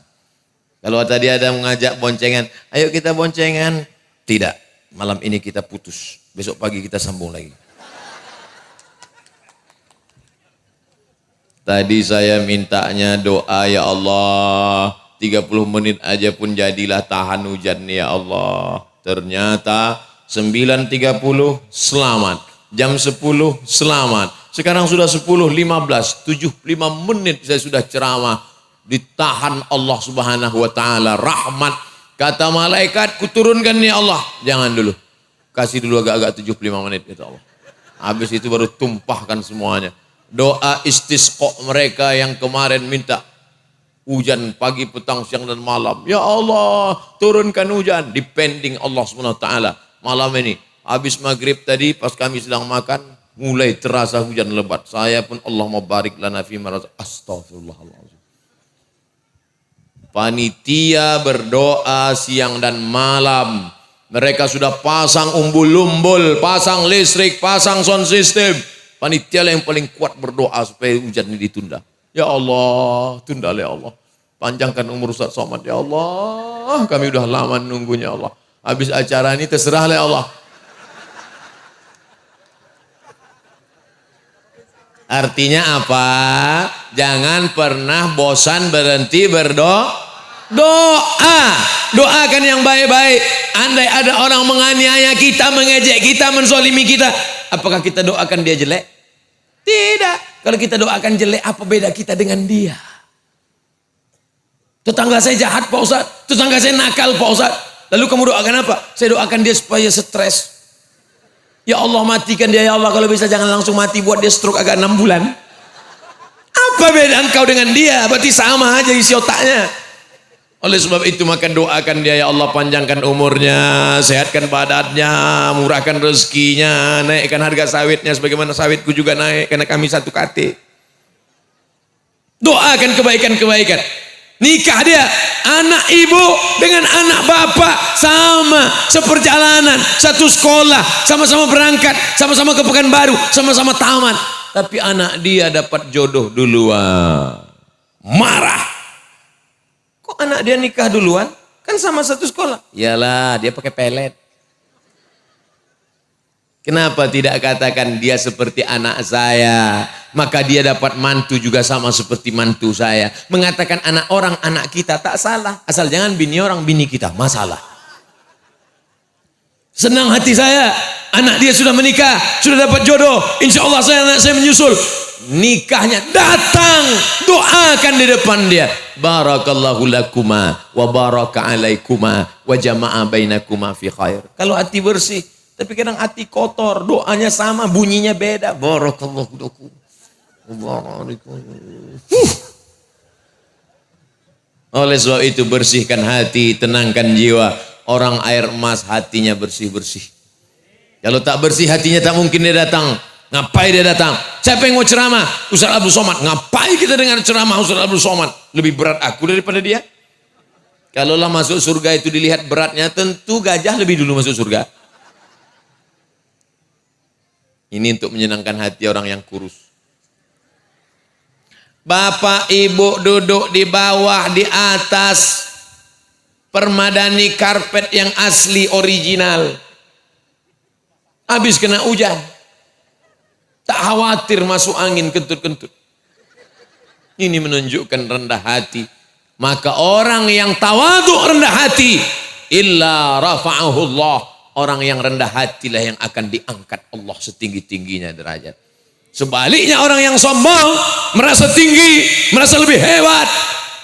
Kalau tadi ada mengajak boncengan, ayo kita boncengan. Tidak, malam ini kita putus. Besok pagi kita sambung lagi. Tadi saya mintanya doa, ya Allah, 30 menit aja pun jadilah tahan hujan ya Allah. Ternyata 9.30 selamat, jam 10 selamat. Sekarang sudah 10.15, 75 menit saya sudah ceramah. Ditahan Allah subhanahu wa ta'ala, rahmat. Kata malaikat, kuturunkan ya Allah. Jangan dulu, kasih dulu agak-agak 75 menit kata Allah. Habis itu baru tumpahkan semuanya. Doa istisqa mereka yang kemarin minta hujan pagi, petang, siang dan malam. Ya Allah, turunkan hujan. Depending Allah subhanahu wa ta'ala. Malam ini, habis maghrib tadi pas kami sedang makan, mulai terasa hujan lebat. Saya pun Allahumma barik lana fima razaqtana. Astagfirullahaladzim. Panitia berdoa siang dan malam. Mereka sudah pasang umbul-umbul, pasang listrik, pasang sound system. Panitia yang paling kuat berdoa supaya hujan ini ditunda. Ya Allah, tunda ya Allah. Panjangkan umur Ustaz Somad ya Allah. Kami udah lama nunggunya Allah. Habis acara ini terserah ya Allah. Artinya apa? Jangan pernah bosan berhenti berdoa. Doakan yang baik-baik. Andai ada orang menganiaya kita, mengejek kita, menzolimi kita, apakah kita doakan dia jelek? Tidak. Kalau kita doakan jelek, apa beda kita dengan dia? Tetangga saya jahat Pak Ustaz, tetangga saya nakal Pak Ustaz. Lalu kamu doakan apa? Saya doakan dia supaya stres. Ya Allah, matikan dia ya Allah, kalau bisa jangan langsung mati, buat dia stroke agak 6 bulan. Apa beda engkau dengan dia? Berarti sama aja isi otaknya. Oleh sebab itu maka doakan dia, ya Allah, panjangkan umurnya, sehatkan badannya, murahkan rezekinya, naikkan harga sawitnya sebagaimana sawitku juga naik karena kami satu KT. Doakan kebaikan-kebaikan. Nikah dia, anak ibu dengan anak bapak sama, seperjalanan, satu sekolah, sama-sama berangkat, sama-sama ke Pekanbaru, sama-sama tamat. Tapi anak dia dapat jodoh duluan. Marah. Kok anak dia nikah duluan? Kan sama satu sekolah. Iyalah, dia pakai pelet. Kenapa tidak katakan dia seperti anak saya? Maka dia dapat mantu juga sama seperti mantu saya. Mengatakan anak orang, anak kita tak salah. Asal jangan bini orang, bini kita. Masalah. Senang hati saya. Anak dia sudah menikah, sudah dapat jodoh. Insya Allah anak saya menyusul. Nikahnya datang, doakan di depan dia. Barakallahu lakuma wa baraka alaikuma wa jama'a bainakuma fi khair. Kalau hati bersih, tapi kadang hati kotor, doanya sama, bunyinya beda. Barakallahu lakum. Oleh sebab itu bersihkan hati, tenangkan jiwa. Orang air emas hatinya bersih-bersih. Kalau tak bersih hatinya tak mungkin dia datang. Ngapain dia datang? Siapa yang mau ceramah? Ustaz Abdul Somad. Ngapain kita dengar ceramah Ustaz Abdul Somad? Lebih berat aku daripada dia. Kalaulah masuk surga itu dilihat beratnya, tentu gajah lebih dulu masuk surga. Ini untuk menyenangkan hati orang yang kurus. Bapak ibu duduk di bawah, di atas permadani karpet yang asli original. Habis kena hujan. Tak khawatir masuk angin kentut-kentut. Ini menunjukkan rendah hati. Maka orang yang tawadhu rendah hati, illa rafa'ahullah. Orang yang rendah hatilah yang akan diangkat Allah setinggi-tingginya derajat. Sebaliknya orang yang sombong, merasa tinggi, merasa lebih hebat,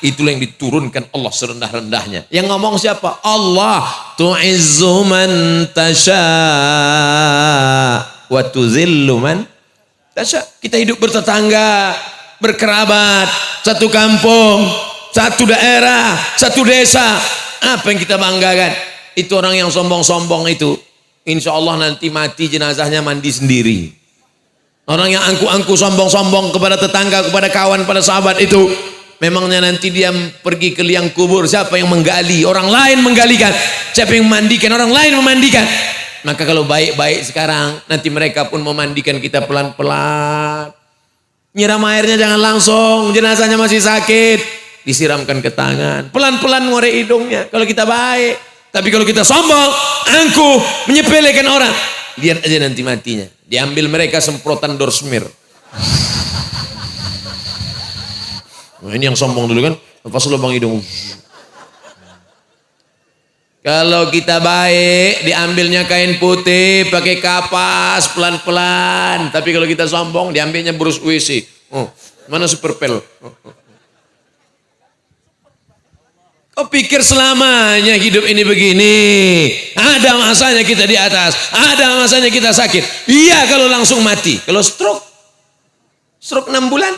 itulah yang diturunkan Allah serendah-rendahnya. Yang ngomong siapa? Allah. Tu'izzu man tasha wa tuzillu man tasha. Kita hidup bertetangga, berkerabat, satu kampung, satu daerah, satu desa. Apa yang kita banggakan? Itu orang yang sombong-sombong itu, insya Allah nanti mati jenazahnya mandi sendiri. Orang yang angku-angku sombong-sombong kepada tetangga, kepada kawan, pada sahabat itu, memangnya nanti dia pergi ke liang kubur. Siapa yang menggali? Orang lain menggalikan. Siapa yang memandikan? Orang lain memandikan. Maka kalau baik-baik sekarang, nanti mereka pun memandikan kita pelan-pelan. Nyiram airnya jangan langsung, jenazahnya masih sakit. disiramkan ke tangan. Pelan-pelan ngorek hidungnya. Kalau kita baik. Tapi kalau kita sombong, angkuh, menyepelekan orang. Lihat aja nanti matinya. Diambil mereka semprotan dorsmir. Nah, ini yang sombong dulu kan. Lepas lubang hidung. Kalau kita baik, diambilnya kain putih, pakai kapas, pelan-pelan. Tapi kalau kita sombong, diambilnya brus WC. Oh, mana superpel? Kau pikir selamanya hidup ini begini? Ada masanya kita di atas, ada masanya kita sakit. Iya kalau langsung mati. Kalau stroke 6 bulan.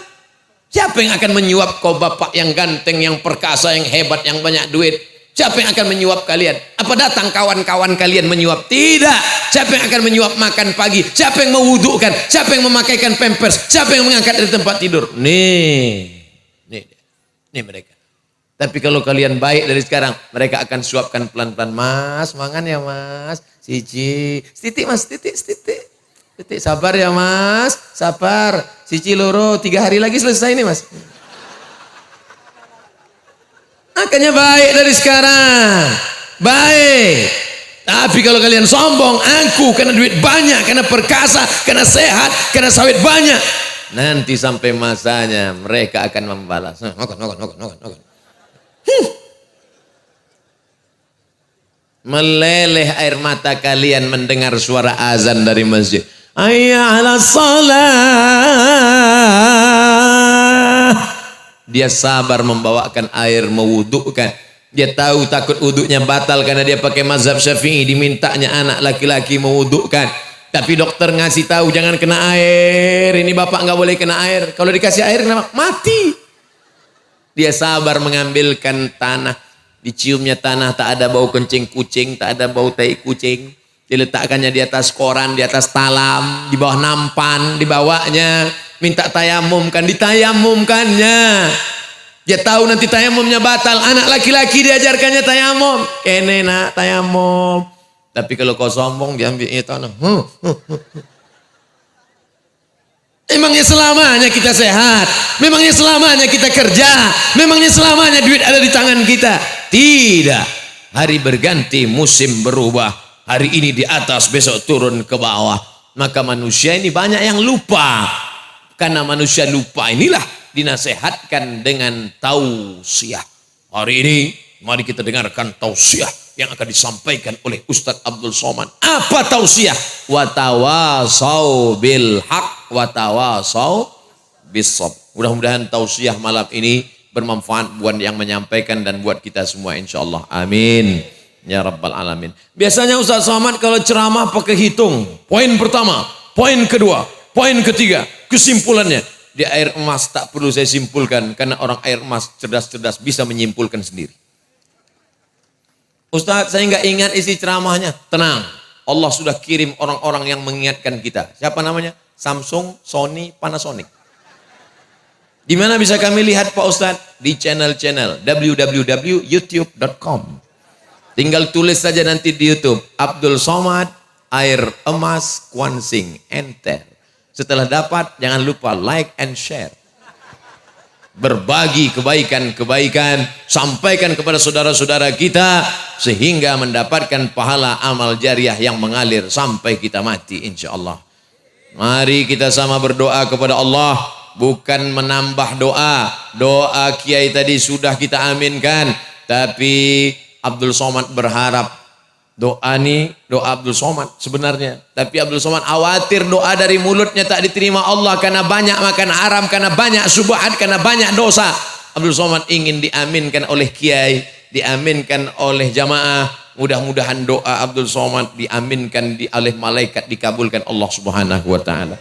Siapa yang akan menyuap kau bapak yang ganteng, yang perkasa, yang hebat, yang banyak duit? Siapa yang akan menyuap kalian? Apa datang kawan-kawan kalian menyuap? Tidak. Siapa yang akan menyuap makan pagi? Siapa yang mewudukan? Siapa yang memakaikan pampers? Siapa yang mengangkat dari tempat tidur? Nih mereka. Tapi kalau kalian baik dari sekarang, mereka akan suapkan pelan-pelan. Mas, mangan ya mas. Cici, titik mas, titik. Sabar ya mas, sabar. Cici loro, 3 hari lagi selesai nih mas. Makanya baik dari sekarang. Baik. Tapi kalau kalian sombong, angkuh, karena duit banyak, karena perkasa, karena sehat, karena sawit banyak. Nanti sampai masanya mereka akan membalas. Makan. Meleleh air mata kalian mendengar suara azan dari masjid. Hayya 'alas shalah. Dia sabar membawakan air, mewudukan. Dia tahu takut wuduknya batal karena dia pakai mazhab Syafi'i, dimintanya anak laki-laki mewudukan. Tapi dokter ngasih tahu jangan kena air. Ini bapak nggak boleh kena air. Kalau dikasih air kenapa? Mati. Dia sabar mengambilkan tanah, diciumnya tanah, tak ada bau kencing kucing, tak ada bau tai kucing. Diletakkannya di atas koran, di atas talam, di bawah nampan, dibawanya. Minta tayamum kan, ditayamumkannya. Dia tahu nanti tayamumnya batal. Anak laki-laki diajarkannya tayamum. Kene nak tayamum. Tapi kalau kau sombong diambilnya tanah. Memangnya selamanya kita sehat? Memangnya selamanya kita kerja? Memangnya selamanya duit ada di tangan kita? Tidak. Hari berganti, musim berubah. Hari ini di atas, besok turun ke bawah. Maka manusia ini banyak yang lupa. Karena manusia lupa inilah dinasehatkan dengan tausiah. Hari ini mari kita dengarkan tausiah yang akan disampaikan oleh Ustadz Abdul Somad. Apa tausiah? Watawasau bil haq, watawasau bis sabr. Mudah-mudahan tausiah malam ini bermanfaat buat yang menyampaikan dan buat kita semua insyaallah. Amin. Ya Rabbal Alamin. Biasanya Ustadz Somad kalau ceramah pakai hitung. Poin pertama, poin kedua, poin ketiga, kesimpulannya. Di air emas tak perlu saya simpulkan karena orang air emas cerdas-cerdas bisa menyimpulkan sendiri. Ustadz, saya nggak ingat isi ceramahnya. Tenang, Allah sudah kirim orang-orang yang mengingatkan kita. Siapa namanya? Samsung, Sony, Panasonic. Di mana bisa kami lihat Pak Ustadz? Di channel-channel www.youtube.com. Tinggal tulis saja nanti di YouTube. Abdul Somad, air emas, Kwansing, enter. Setelah dapat, jangan lupa like and share. Berbagi kebaikan-kebaikan, sampaikan kepada saudara-saudara kita sehingga mendapatkan pahala amal jariah yang mengalir sampai kita mati insyaallah. Mari kita sama berdoa kepada Allah, bukan menambah doa. Doa kiai tadi sudah kita aminkan, tapi Abdul Somad berharap doa ini doa Abdul Somad sebenarnya, tapi Abdul Somad khawatir doa dari mulutnya tak diterima Allah karena banyak makan haram, karena banyak syubhat, karena banyak dosa. Abdul Somad ingin diaminkan oleh kiai, diaminkan oleh jamaah. Mudah-mudahan doa Abdul Somad diaminkan oleh malaikat, dikabulkan Allah Subhanahu wa taala.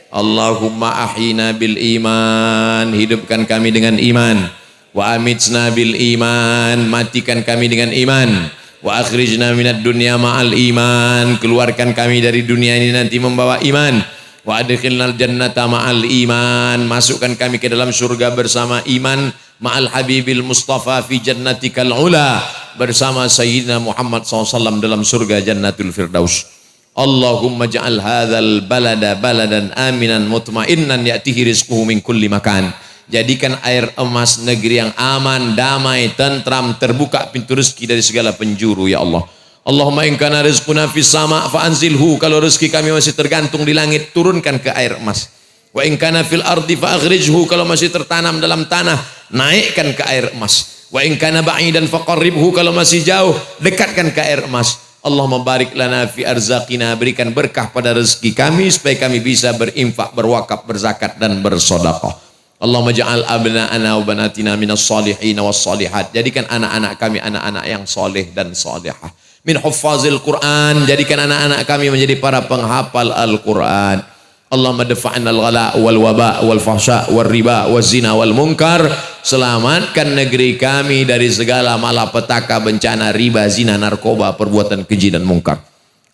Allahumma ahyina bil iman, hidupkan kami dengan iman. Wa amitna bil iman, matikan kami dengan iman. Wa akhrijna minad dunya ma'al iman, keluarkan kami dari dunia ini nanti membawa iman. Wa adkhilnal jannata ma'al iman, masukkan kami ke dalam surga bersama iman. Ma'al habibil mustafa fi jannatikal ula, bersama sayyidina Muhammad SAW dalam surga jannatul firdaus. Allahumma ja'al hadzal balada baladan aminan mutmainnan ya'tihi rizquhu min kulli makan. Jadikan air emas negeri yang aman, damai, tentram, terbuka pintu rezeki dari segala penjuru ya Allah. Allahumma in kana rizquna fis sama' fa anzilhu, kalau rezeki kami masih tergantung di langit, turunkan ke air emas. Wa in kana fil ardi fa akhrijhu, kalau masih tertanam dalam tanah, naikkan ke air emas. Wa in kana ba'idan fa qarribhu, kalau masih jauh, dekatkan ke air emas. Allahumma barik lana fi arzaqina, berikan berkah pada rezeki kami supaya kami bisa berinfak, berwakaf, berzakat dan bersedekah. Allahumma ja'al abna'ana wa banatina minas salihin was salihat, jadikan anak-anak kami anak-anak yang soleh dan salihah. Min huffazil Quran, jadikan anak-anak kami menjadi para penghafal Al-Quran. Allahumma dafa'na al-ghala wal waba wal fahsya wal riba wal zina wal munkar, selamatkan negeri kami dari segala malapetaka, bencana, riba, zina, narkoba, perbuatan keji dan mungkar.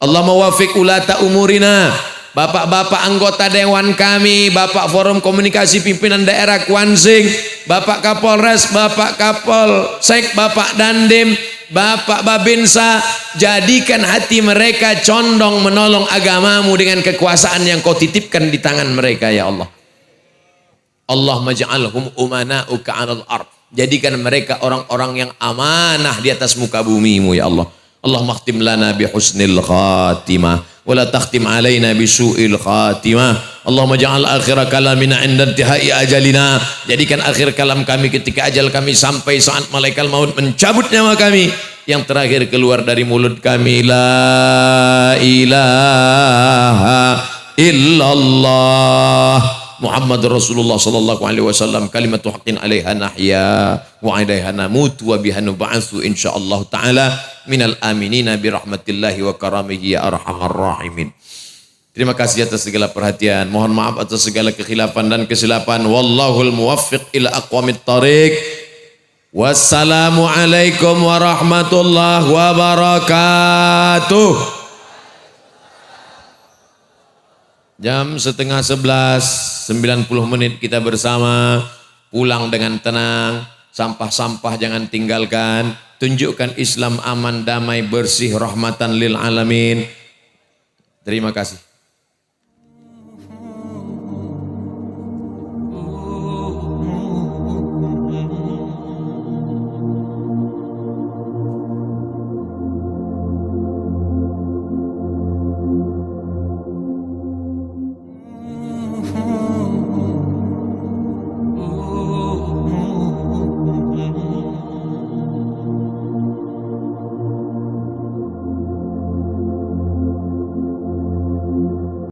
Allahumma wafiq ulata umurina, bapak-bapak anggota dewan kami, bapak forum komunikasi pimpinan daerah Kuansing, bapak Kapolres, bapak Kapolsek, bapak Dandim, bapak Babinsa, jadikan hati mereka condong menolong agamamu dengan kekuasaan yang kau titipkan di tangan mereka ya Allah. Allahumma ja'alhum umana'uka 'alal ard, jadikan mereka orang-orang yang amanah di atas muka bumimu ya Allah. Allahumma khtim lana bi husnil khatimah wa la takhtim alaina bi su'il khatimah. Allahumma ja'al akhir kalamina 'inda intihai ajalina, jadikan akhir kalam kami ketika ajal kami sampai, saat malaikat maut mencabut nyawa kami, yang terakhir keluar dari mulut kami la ilaha illallah Muhammad Rasulullah sallallahu alaihi wasallam, kalimatu haqqin 'alaiha nahya wa 'alaiha namut wa biha nub'atsu insyaallah taala minal aminina bi rahmatillahi wa karamihi ya arhamar rahimin. Terima kasih atas segala perhatian. Mohon maaf atas segala kekhilafan dan kesilapan. Wallahul muwaffiq ila aqwamit thariq. Wassalamu alaikum warahmatullahi wabarakatuh. Jam 10:30, 90 menit kita bersama. Pulang dengan tenang, sampah-sampah jangan tinggalkan. Tunjukkan Islam aman, damai, bersih, rahmatan lil alamin. Terima kasih.